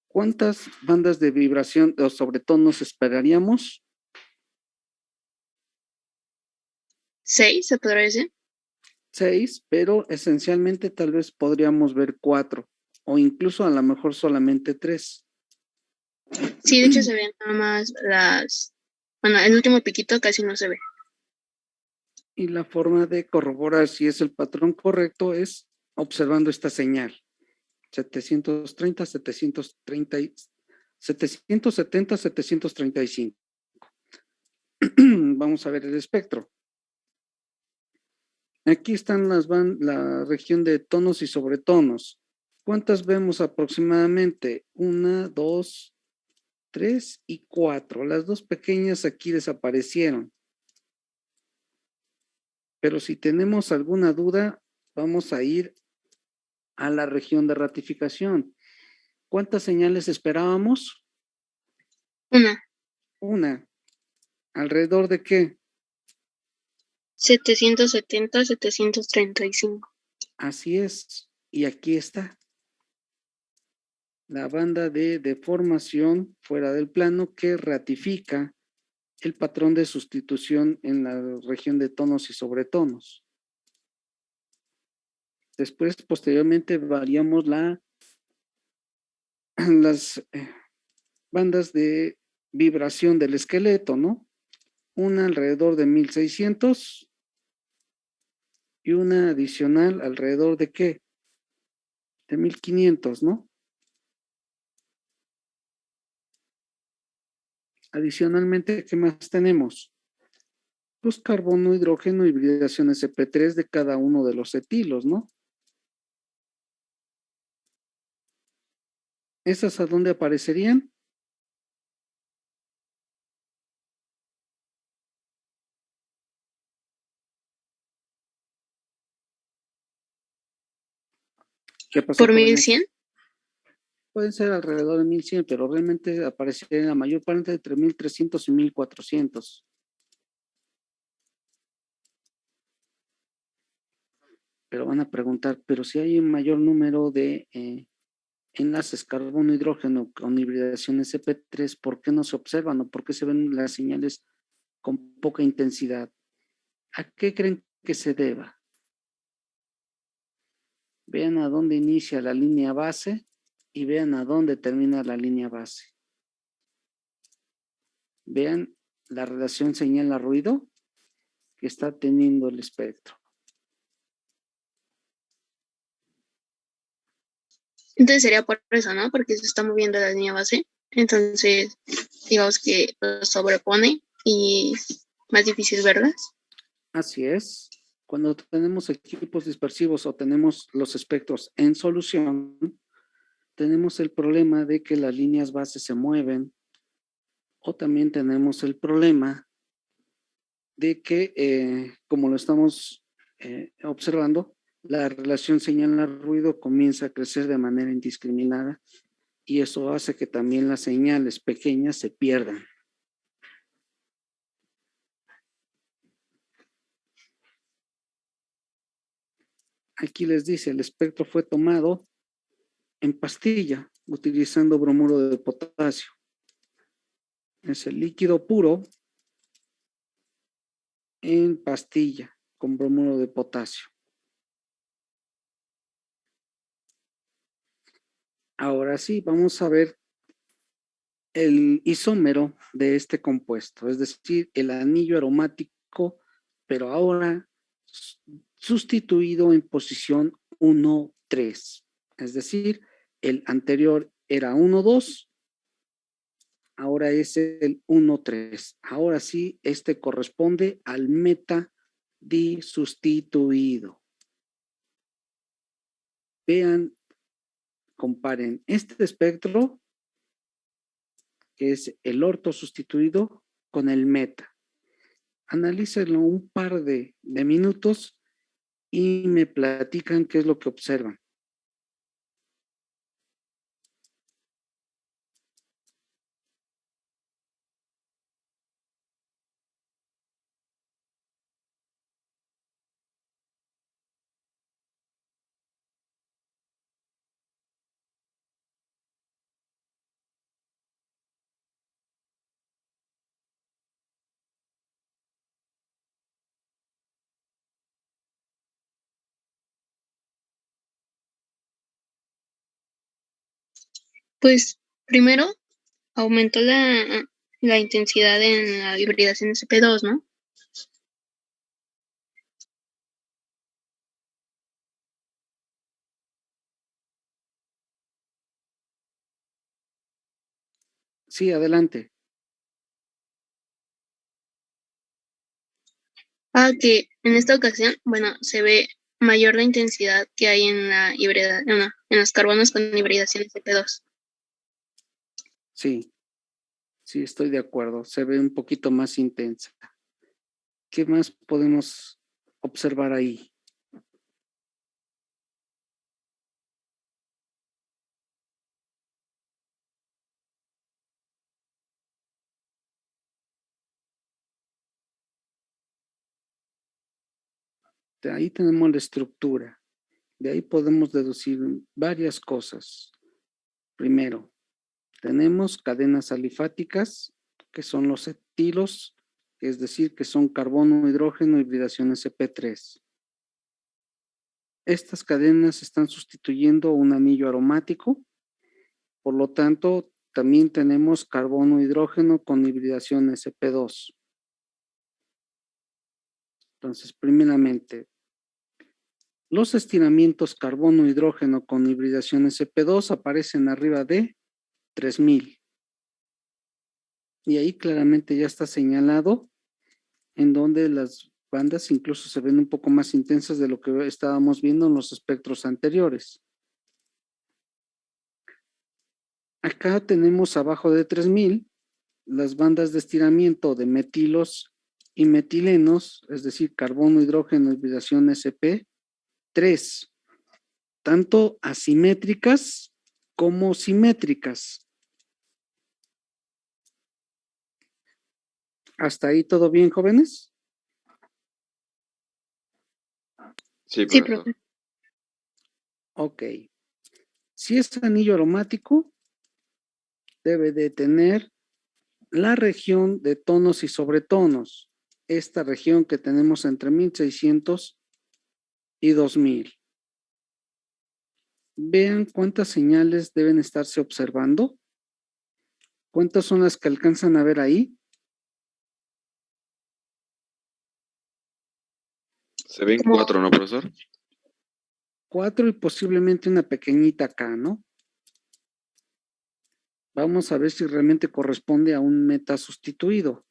¿Cuántas bandas de vibración o sobretonos esperaríamos? 6, se podría decir. 6, pero esencialmente tal vez podríamos ver 4 o incluso a lo mejor solamente 3. Sí, de hecho se ven nada más bueno, el último piquito casi no se ve. Y la forma de corroborar si es el patrón correcto es observando esta señal. 730, 730, 770, 735. Vamos a ver el espectro. Aquí están la región de tonos y sobretonos. ¿Cuántas vemos aproximadamente? 1, 2, 3 y 4. Las dos pequeñas aquí desaparecieron. Pero si tenemos alguna duda, vamos a ir a la región de ratificación. ¿Cuántas señales esperábamos? Una. ¿Alrededor de qué? 770, 735. Así es. Y aquí está. La banda de deformación fuera del plano que ratifica el patrón de sustitución en la región de tonos y sobretonos. Después, posteriormente, variamos las bandas de vibración del esqueleto, ¿no? Una alrededor de 1600 y una adicional alrededor de ¿qué? De 1500, ¿no? Adicionalmente, ¿qué más tenemos? Pues carbono, hidrógeno, hibridación sp3 de cada uno de los etilos, ¿no? ¿Esas a dónde aparecerían? ¿Qué pasó, ¿Por jóvenes? 1100? Pueden ser alrededor de 1100, pero realmente aparecería en la mayor parte entre 1300 y 1400. Pero van a preguntar, pero si hay un mayor número de enlaces carbono-hidrógeno con hibridación sp3, ¿por qué no se observan o por qué se ven las señales con poca intensidad? ¿A qué creen que se deba? Vean a dónde inicia la línea base y vean a dónde termina la línea base. Vean la relación señal a ruido que está teniendo el espectro. Entonces sería por eso, ¿no? Porque se está moviendo la línea base. Entonces, digamos que lo sobrepone y es más difícil verlas. Así es. Cuando tenemos equipos dispersivos o tenemos los espectros en solución, tenemos el problema de que las líneas base se mueven o también tenemos el problema de que, como lo estamos observando, la relación señal-ruido comienza a crecer de manera indiscriminada y eso hace que también las señales pequeñas se pierdan. Aquí les dice, el espectro fue tomado en pastilla utilizando bromuro de potasio. Es el líquido puro en pastilla con bromuro de potasio. Ahora sí, vamos a ver el isómero de este compuesto, es decir, el anillo aromático, pero ahora sustituido en posición 1,3. Es decir, el anterior era 1,2, ahora es el 1,3. Ahora sí, este corresponde al meta disustituido. Vean, comparen este espectro, que es el orto sustituido, con el meta. Analícenlo un par de minutos y me platican qué es lo que observan. Pues primero aumentó la intensidad en la hibridación SP2, ¿no? Sí, adelante. Que en esta ocasión, bueno, se ve mayor la intensidad que hay en la hibrida, no, en los carbonos con hibridación SP2. Sí, sí, estoy de acuerdo. Se ve un poquito más intensa. ¿Qué más podemos observar ahí? De ahí tenemos la estructura. De ahí podemos deducir varias cosas. Primero, tenemos cadenas alifáticas, que son los etilos, es decir, que son carbono, hidrógeno, hibridación sp3. Estas cadenas están sustituyendo un anillo aromático, por lo tanto, también tenemos carbono, hidrógeno con hibridación sp2. Entonces, primeramente, los estiramientos carbono-hidrógeno con hibridación sp2 aparecen arriba de 3000. Y ahí claramente ya está señalado en donde las bandas incluso se ven un poco más intensas de lo que estábamos viendo en los espectros anteriores. Acá tenemos abajo de 3000 las bandas de estiramiento de metilos y metilenos, es decir, carbono, hidrógeno, hibridación sp3, tanto asimétricas como simétricas. ¿Hasta ahí todo bien, jóvenes? Sí, Sí, profesor. profe. Ok. Si es anillo aromático, debe de tener la región de tonos y sobretonos. Esta región que tenemos entre 1600 y 2000. Vean cuántas señales deben estarse observando. ¿Cuántas son las que alcanzan a ver ahí? Se ven 4, ¿no, profesor? 4 y posiblemente una pequeñita acá, ¿no? Vamos a ver si realmente corresponde a un meta sustituido.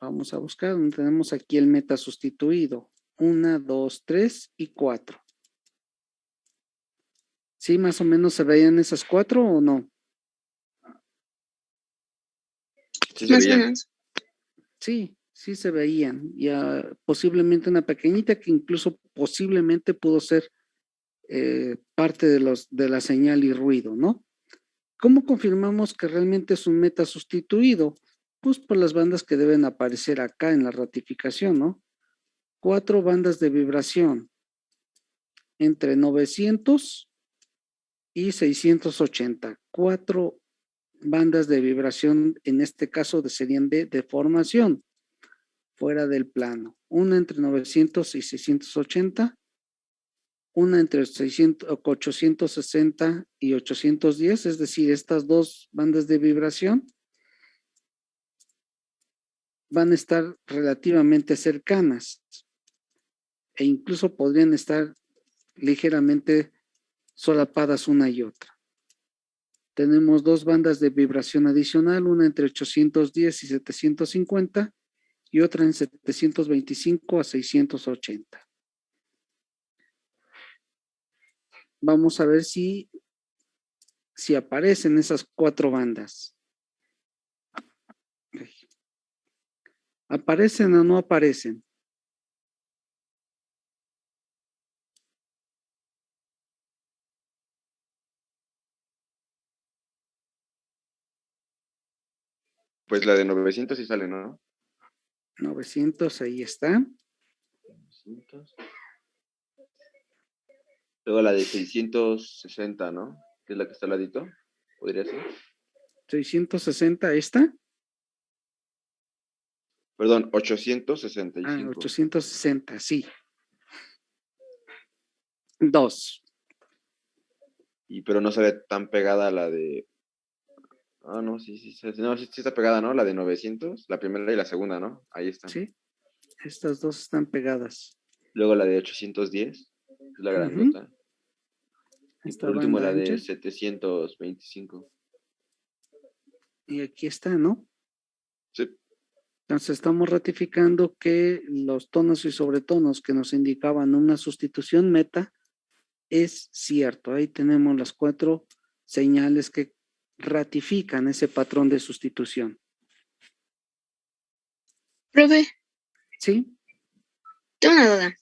Vamos a buscar donde tenemos aquí el meta sustituido. 1, 2, 3 y 4. ¿Sí más o menos se veían esas 4 o no? Sí se Más o veían. menos. Sí, sí se veían. Ya posiblemente una pequeñita que incluso posiblemente pudo ser parte de la señal y ruido, ¿no? ¿Cómo confirmamos que realmente es un meta sustituido? Pues por las bandas que deben aparecer acá en la ratificación, ¿no? 4 bandas de vibración entre 900 y 680. 4 bandas de vibración, en este caso serían de deformación, fuera del plano. Una entre 900 y 680, una entre 860 y 810, es decir, estas dos bandas de vibración van a estar relativamente cercanas e incluso podrían estar ligeramente solapadas una y otra. Tenemos dos bandas de vibración adicional, una entre 810 y 750 y otra en 725 a 680. Vamos a ver si aparecen esas 4 bandas. ¿Aparecen o no aparecen? Pues la de 900 sí sale, ¿no? 900, ahí está. 900. Luego la de 660, ¿no? Que es la que está al ladito. ¿Podría ser? 660, ¿esta? Perdón, Ah, 865. 860, sí. 2. Pero no sale tan pegada a la de... Ah, no, sí, no, sí está pegada, ¿no? La de 900, la primera y la segunda, ¿no? Ahí están. ¿Sí? Estas dos están pegadas. Luego la de 810, es la grandota. Y Esta por último banda la de ancha. 725. Y aquí está, ¿no? Sí. Entonces estamos ratificando que los tonos y sobretonos que nos indicaban una sustitución meta es cierto. Ahí tenemos las 4 señales que ratifican ese patrón de sustitución. Profe, ¿Sí? tengo una duda.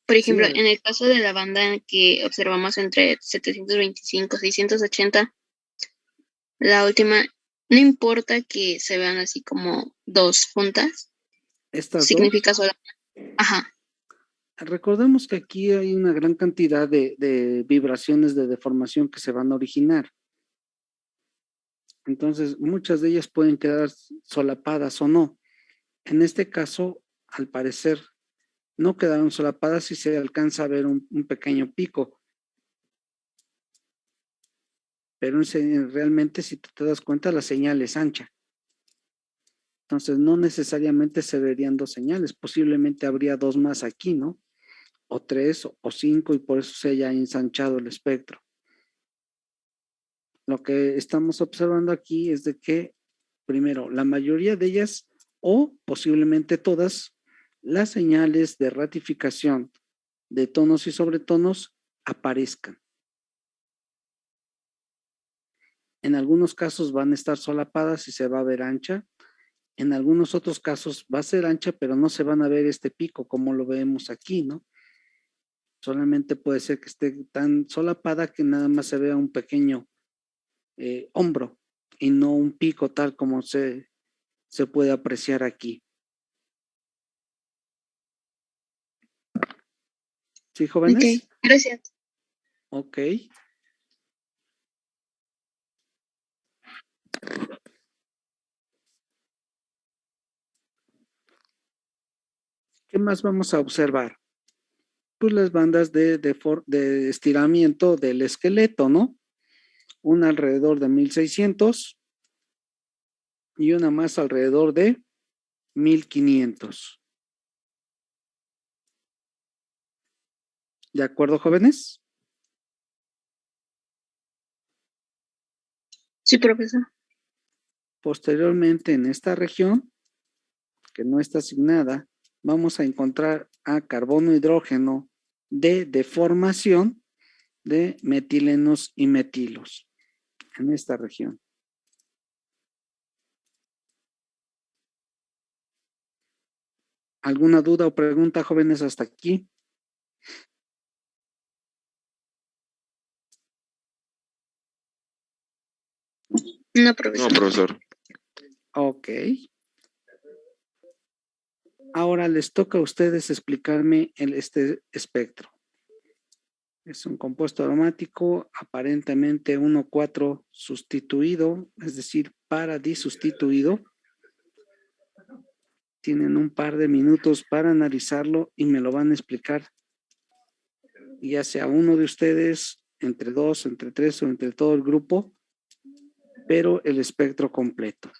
Por Sí, ejemplo, en el caso de la banda que observamos entre 725 y 680, la última, no importa que se vean así como dos juntas, estas dos. significa solo. Ajá. Recordemos que aquí hay una gran cantidad de vibraciones de deformación que se van a originar. Entonces, muchas de ellas pueden quedar solapadas o no. En este caso, al parecer, no quedaron solapadas y se alcanza a ver un pequeño pico. Pero realmente, si tú te das cuenta, la señal es ancha. Entonces, no necesariamente se verían 2 señales. Posiblemente habría 2 más aquí, ¿no? O 3 o 5 y por eso se haya ensanchado el espectro. Lo que estamos observando aquí es de que, primero, la mayoría de ellas o posiblemente todas las señales de ratificación de tonos y sobretonos aparezcan. En algunos casos van a estar solapadas y se va a ver ancha. En algunos otros casos va a ser ancha, pero no se van a ver este pico como lo vemos aquí, ¿no? Solamente puede ser que esté tan solapada que nada más se vea un pequeño hombro y no un pico tal como se puede apreciar aquí. ¿Sí, jóvenes? Ok, gracias. Ok. ¿Qué más vamos a observar? Pues las bandas de estiramiento del esqueleto, ¿no? Una alrededor de 1600 y una más alrededor de 1500. ¿De acuerdo, jóvenes? Sí, profesor. Posteriormente, en esta región, que no está asignada, vamos a encontrar a carbono hidrógeno de deformación de metilenos y metilos en esta región. ¿Alguna duda o pregunta, jóvenes, hasta aquí? No, profesor. No, profesor. Ok. Ahora les toca a ustedes explicarme este espectro. Es un compuesto aromático aparentemente 1,4 sustituido, es decir, paradisustituido. Tienen un par de minutos para analizarlo y me lo van a explicar, ya sea uno de ustedes, entre 2, entre 3 o entre todo el grupo, pero el espectro completo.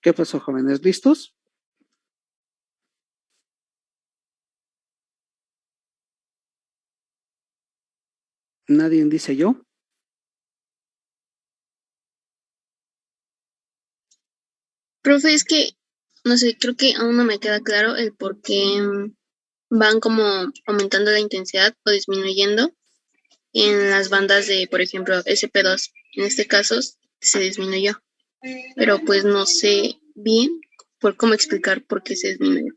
¿Qué pasó, jóvenes? ¿Listos? ¿Nadie dice yo? Profe, es que, no sé, creo que aún no me queda claro el por qué van como aumentando la intensidad o disminuyendo en las bandas de, por ejemplo, SP2. En este caso se disminuyó, pero pues no sé bien por cómo explicar por qué se disminuyó.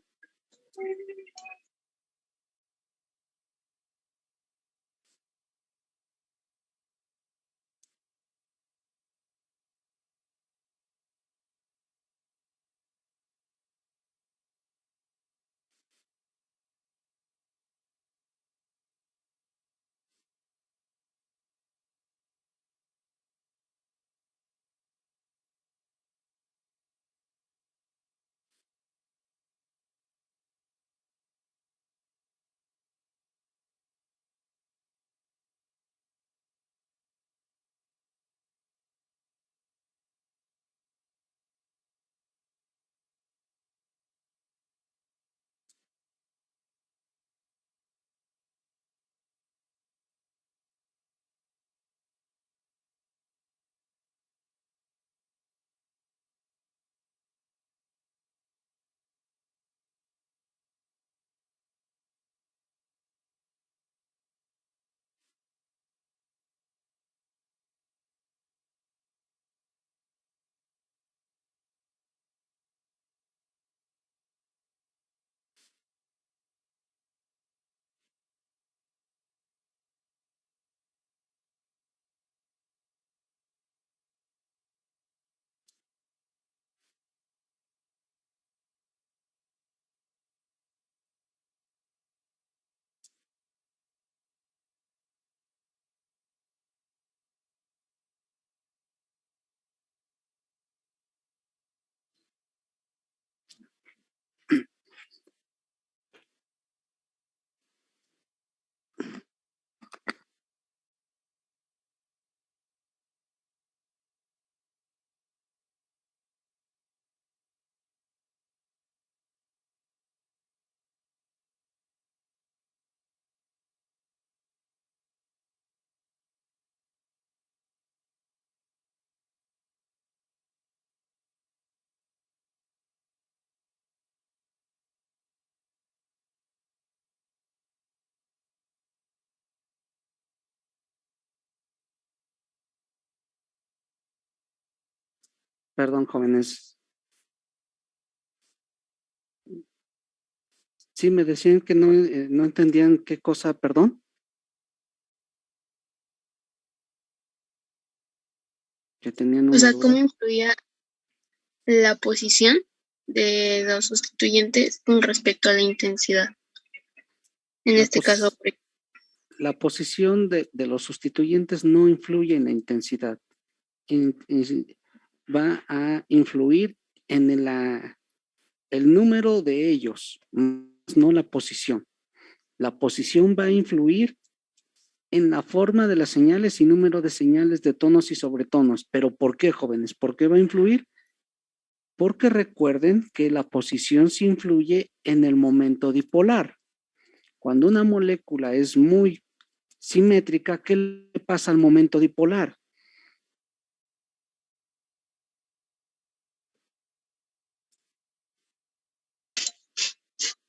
Perdón, jóvenes. Sí, me decían que no entendían qué cosa, perdón. Que tenían O una sea, duda. ¿cómo influía la posición de los sustituyentes con respecto a la intensidad? En este caso, La posición de los sustituyentes no influye en la intensidad. Va a influir en el número de ellos, no la posición. La posición va a influir en la forma de las señales y número de señales de tonos y sobretonos. ¿Pero por qué, jóvenes? ¿Por qué va a influir? Porque recuerden que la posición sí influye en el momento dipolar. Cuando una molécula es muy simétrica, ¿qué le pasa al momento dipolar?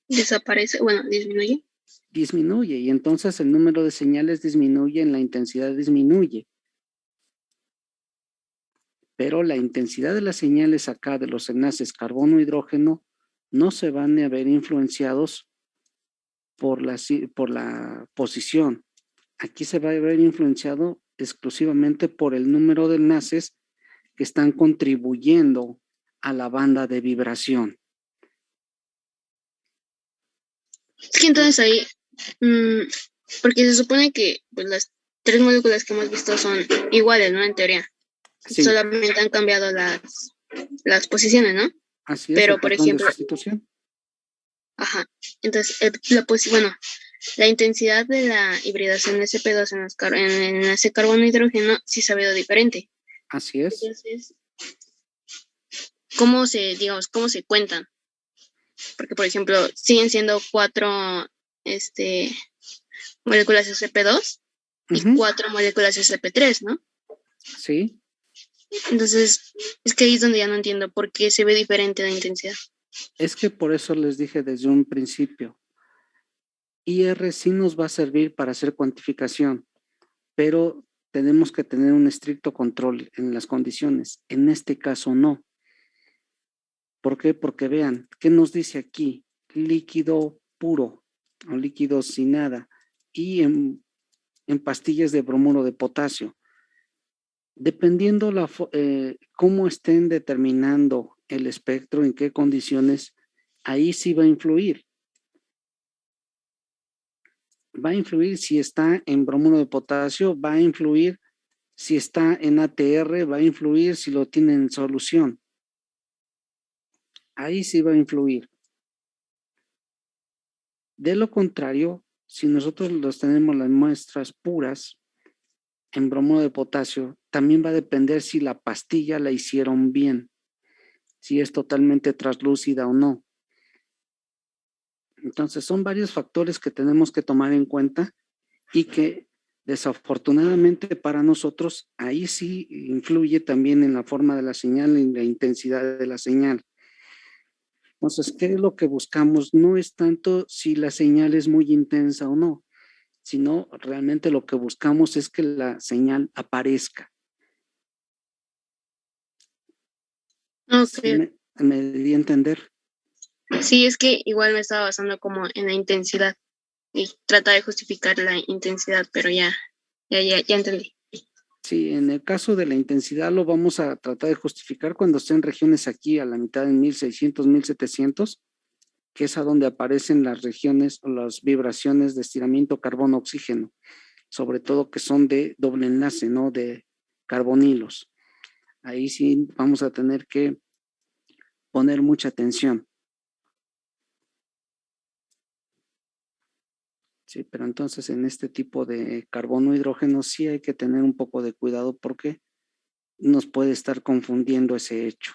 desaparece, bueno, disminuye. Disminuye y entonces el número de señales disminuye, en la intensidad disminuye. Pero la intensidad de las señales acá de los enlaces carbono-hidrógeno no se van a ver influenciados por la posición. Aquí se va a ver influenciado exclusivamente por el número de enlaces que están contribuyendo a la banda de vibración. Es que entonces ahí, porque se supone que pues, las tres moléculas que hemos visto son iguales, ¿no? En teoría. Sí. Solamente han cambiado las posiciones, ¿no? Así es. Pero, por ejemplo, de sustitución. Ajá. Entonces, la intensidad de la hibridación de SP2 en ese carbono hidrógeno sí se ha habido diferente. Así es. Entonces, digamos, cómo se cuentan. Porque, por ejemplo, siguen siendo 4 moléculas sp2 y Ujú. 4 moléculas sp3, ¿no? Sí, Entonces, es que ahí es donde ya no entiendo por qué se ve diferente la intensidad. es que por eso les dije desde un principio, IR sí nos va a servir para hacer cuantificación, pero tenemos que tener un estricto control en las condiciones. En este caso no. ¿Por qué? Porque vean, ¿qué nos dice aquí? Líquido puro o líquido sin nada y en pastillas de bromuro de potasio. Dependiendo cómo estén determinando el espectro, en qué condiciones, ahí sí va a influir. Va a influir si está en bromuro de potasio, va a influir si está en ATR, va a influir si lo tiene en solución. Ahí sí va a influir. De lo contrario, si nosotros los tenemos las muestras puras en bromuro de potasio, también va a depender si la pastilla la hicieron bien, si es totalmente translúcida o no. Entonces, son varios factores que tenemos que tomar en cuenta y que desafortunadamente para nosotros ahí sí influye también en la forma de la señal y en la intensidad de la señal. Entonces, ¿qué es lo que buscamos? No es tanto si la señal es muy intensa o no, sino realmente lo que buscamos es que la señal aparezca. ¿Sí Ok. me di a entender? Sí, es que igual me estaba basando como en la intensidad y trata de justificar la intensidad, pero ya entendí. Sí, en el caso de la intensidad lo vamos a tratar de justificar cuando estén regiones aquí a la mitad en 1600, 1700, que es a donde aparecen las regiones o las vibraciones de estiramiento carbono-oxígeno, sobre todo que son de doble enlace, ¿no? De carbonilos. Ahí sí vamos a tener que poner mucha atención. Sí, pero entonces en este tipo de carbono-hidrógeno sí hay que tener un poco de cuidado porque nos puede estar confundiendo ese hecho.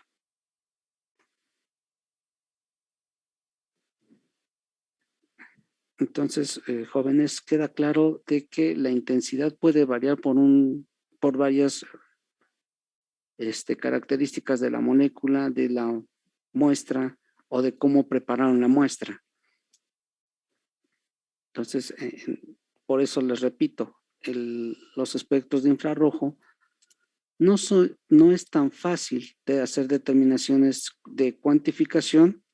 Entonces, jóvenes, queda claro de que la intensidad puede variar por varias características de la molécula, de la muestra o de cómo prepararon la muestra. Entonces, por eso les repito, los espectros de infrarrojo no es tan fácil de hacer determinaciones de cuantificación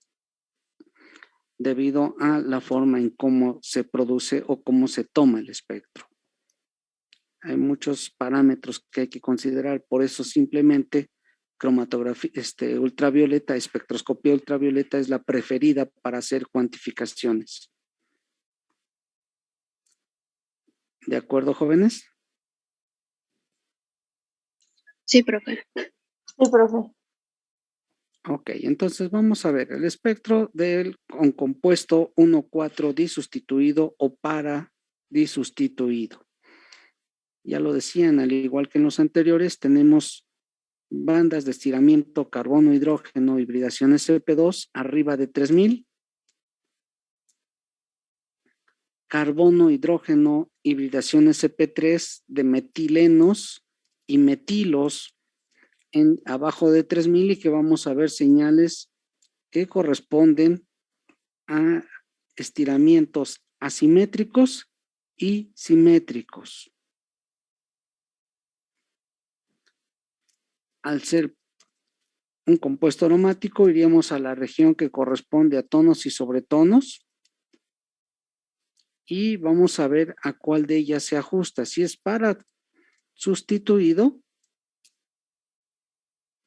debido a la forma en cómo se produce o cómo se toma el espectro. Hay muchos parámetros que hay que considerar, por eso simplemente cromatografía, ultravioleta, espectroscopía ultravioleta es la preferida para hacer cuantificaciones. ¿De acuerdo, jóvenes? Sí, profe. Sí, profe. Ok, entonces vamos a ver el espectro del compuesto 1,4 disustituido o para disustituido. Ya lo decían, al igual que en los anteriores, tenemos bandas de estiramiento carbono-hidrógeno, hibridación sp2 arriba de 3000, carbono-hidrógeno, hibridación sp3 de metilenos y metilos abajo de 3000 y que vamos a ver señales que corresponden a estiramientos asimétricos y simétricos. Al ser un compuesto aromático, iríamos a la región que corresponde a tonos y sobretonos y vamos a ver a cuál de ellas se ajusta. Si es para sustituido,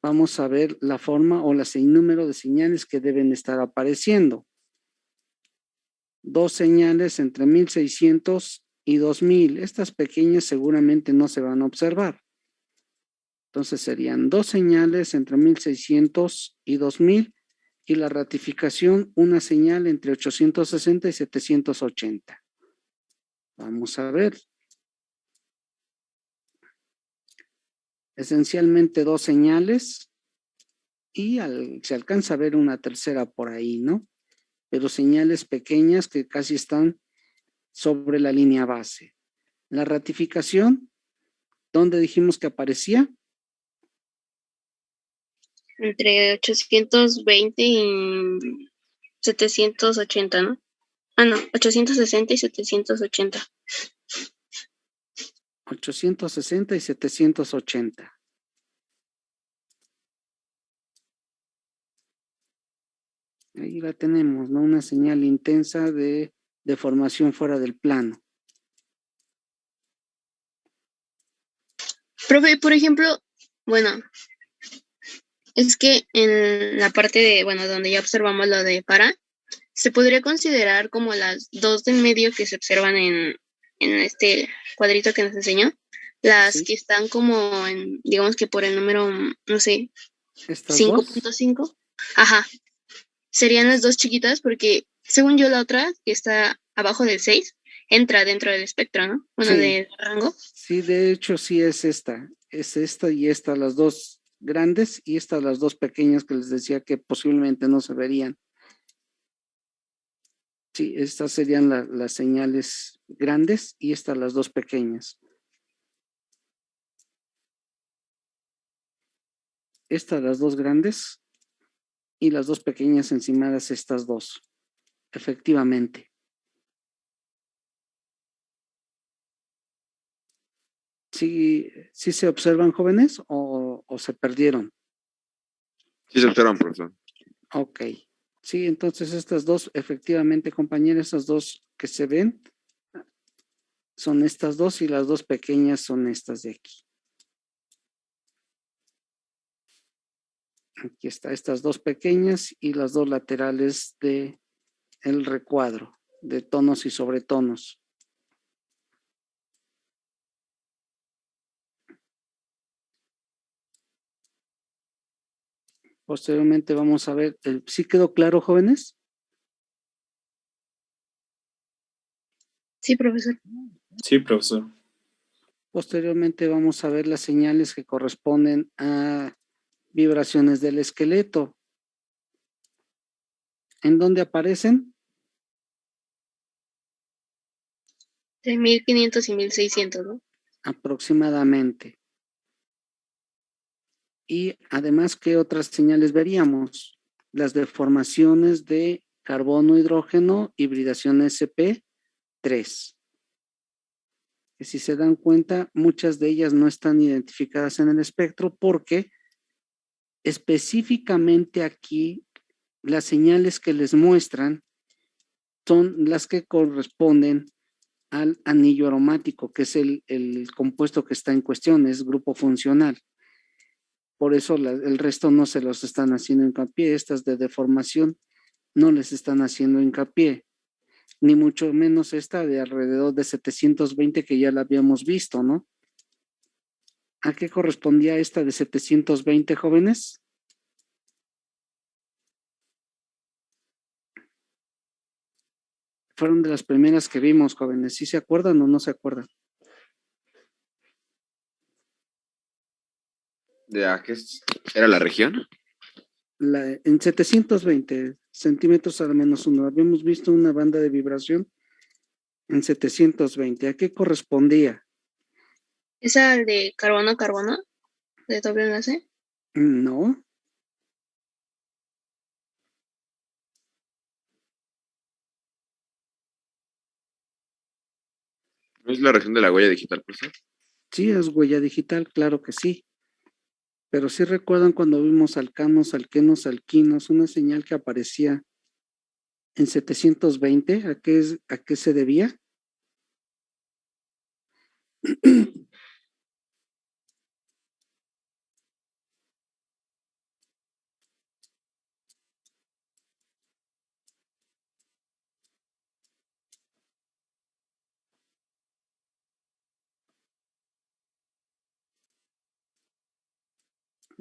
vamos a ver la forma o el número de señales que deben estar apareciendo. 2 señales entre 1600 y 2000. Estas pequeñas seguramente no se van a observar. Entonces serían 2 señales entre 1600 y 2000 y la ratificación una señal entre 860 y 780. Vamos a ver. Esencialmente 2 señales y se alcanza a ver una tercera por ahí, ¿no? Pero señales pequeñas que casi están sobre la línea base. La ratificación, ¿dónde dijimos que aparecía? Entre 820 y 780, ¿no? Ah, no, 860 y 780. 860 y 780. Ahí la tenemos, ¿no? Una señal intensa de deformación fuera del plano. Profe, por ejemplo, bueno, es que en la parte de, bueno, donde ya observamos lo de para, se podría considerar como las dos del medio que se observan en este cuadrito que nos enseñó, las Sí. que están como en, digamos que por el número, no sé, Estas dos. 5.5. Ajá, serían las dos chiquitas porque según yo la otra que está abajo del 6 entra dentro del espectro, ¿no? Bueno, Sí. del rango. Sí, de hecho sí es esta y esta, las dos grandes y estas las dos pequeñas que les decía que posiblemente no se verían. Sí, estas serían las señales grandes y estas las dos pequeñas. Estas las dos grandes y las dos pequeñas encimadas estas dos, efectivamente. ¿Sí, sí se observan, jóvenes, o se perdieron? Sí se observan, profesor. Ok. Sí, entonces estas dos, efectivamente, compañeras, esas dos que se ven son estas dos y las dos pequeñas son estas de aquí. Aquí está, estas dos pequeñas y las dos laterales de el recuadro de tonos y sobretonos. Posteriormente vamos a ver, ¿sí quedó claro, jóvenes? Sí, profesor. Sí, profesor. Posteriormente vamos a ver las señales que corresponden a vibraciones del esqueleto. ¿En dónde aparecen? De 1500 y 1600, ¿no? Aproximadamente. Y además, ¿qué otras señales veríamos? Las deformaciones de carbono-hidrógeno, hibridación sp3. Que si se dan cuenta, muchas de ellas no están identificadas en el espectro porque específicamente aquí las señales que les muestran son las que corresponden al anillo aromático, que es el compuesto que está en cuestión, es grupo funcional. Por eso el resto no se los están haciendo hincapié, estas de deformación no les están haciendo hincapié, ni mucho menos esta de alrededor de 720 que ya la habíamos visto, ¿no? ¿A qué correspondía esta de 720, jóvenes? Fueron de las primeras que vimos, jóvenes. ¿Sí se acuerdan o no se acuerdan? ¿De a qué era la región? En 720 centímetros al menos uno. Habíamos visto una banda de vibración en 720. ¿A qué correspondía? ¿Es el de carbono-carbono? ¿De doble enlace? No. ¿No es la región de la huella digital, profesor? Sí, es huella digital, claro que sí. Pero sí recuerdan cuando vimos alcanos, alquenos, alquinos, una señal que aparecía en 720, ¿a qué se debía?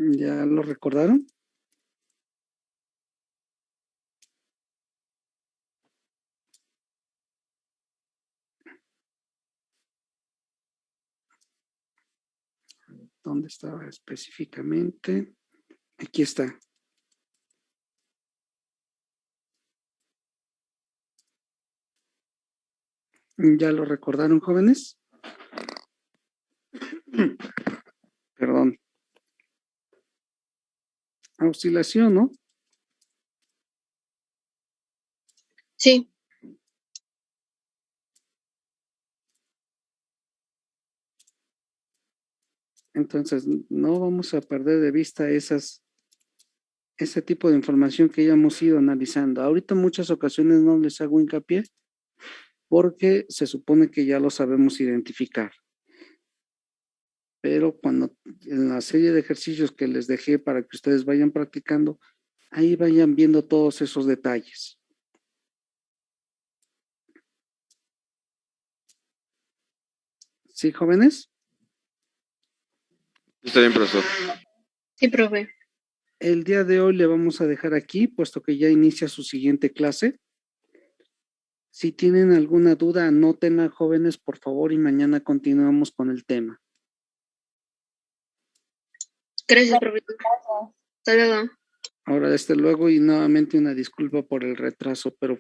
¿Ya lo recordaron? ¿Dónde estaba específicamente? Aquí está. ¿Ya lo recordaron, jóvenes? Perdón. Oscilación, ¿no? Sí, Entonces, no vamos a perder de vista ese tipo de información que ya hemos ido analizando. Ahorita en muchas ocasiones no les hago hincapié porque se supone que ya lo sabemos identificar. Pero cuando en la serie de ejercicios que les dejé para que ustedes vayan practicando, ahí vayan viendo todos esos detalles. ¿Sí, jóvenes? Está bien, profesor. sí, profe. El día de hoy le vamos a dejar aquí, puesto que ya inicia su siguiente clase. Si tienen alguna duda, anótenla, jóvenes, por favor, y mañana continuamos con el tema. Gracias, profe. Hasta luego. Ahora, desde luego, y nuevamente una disculpa por el retraso, pero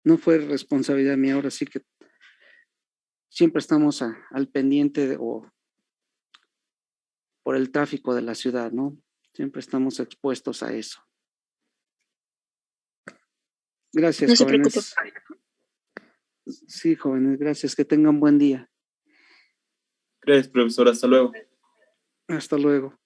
no fue responsabilidad mía. Ahora sí que siempre estamos al pendiente o por el tráfico de la ciudad, ¿no? Siempre estamos expuestos a eso. Gracias, No se preocupe, jóvenes. profe. Sí, jóvenes, gracias. Que tengan buen día. Gracias, profesor. Hasta luego. Hasta luego.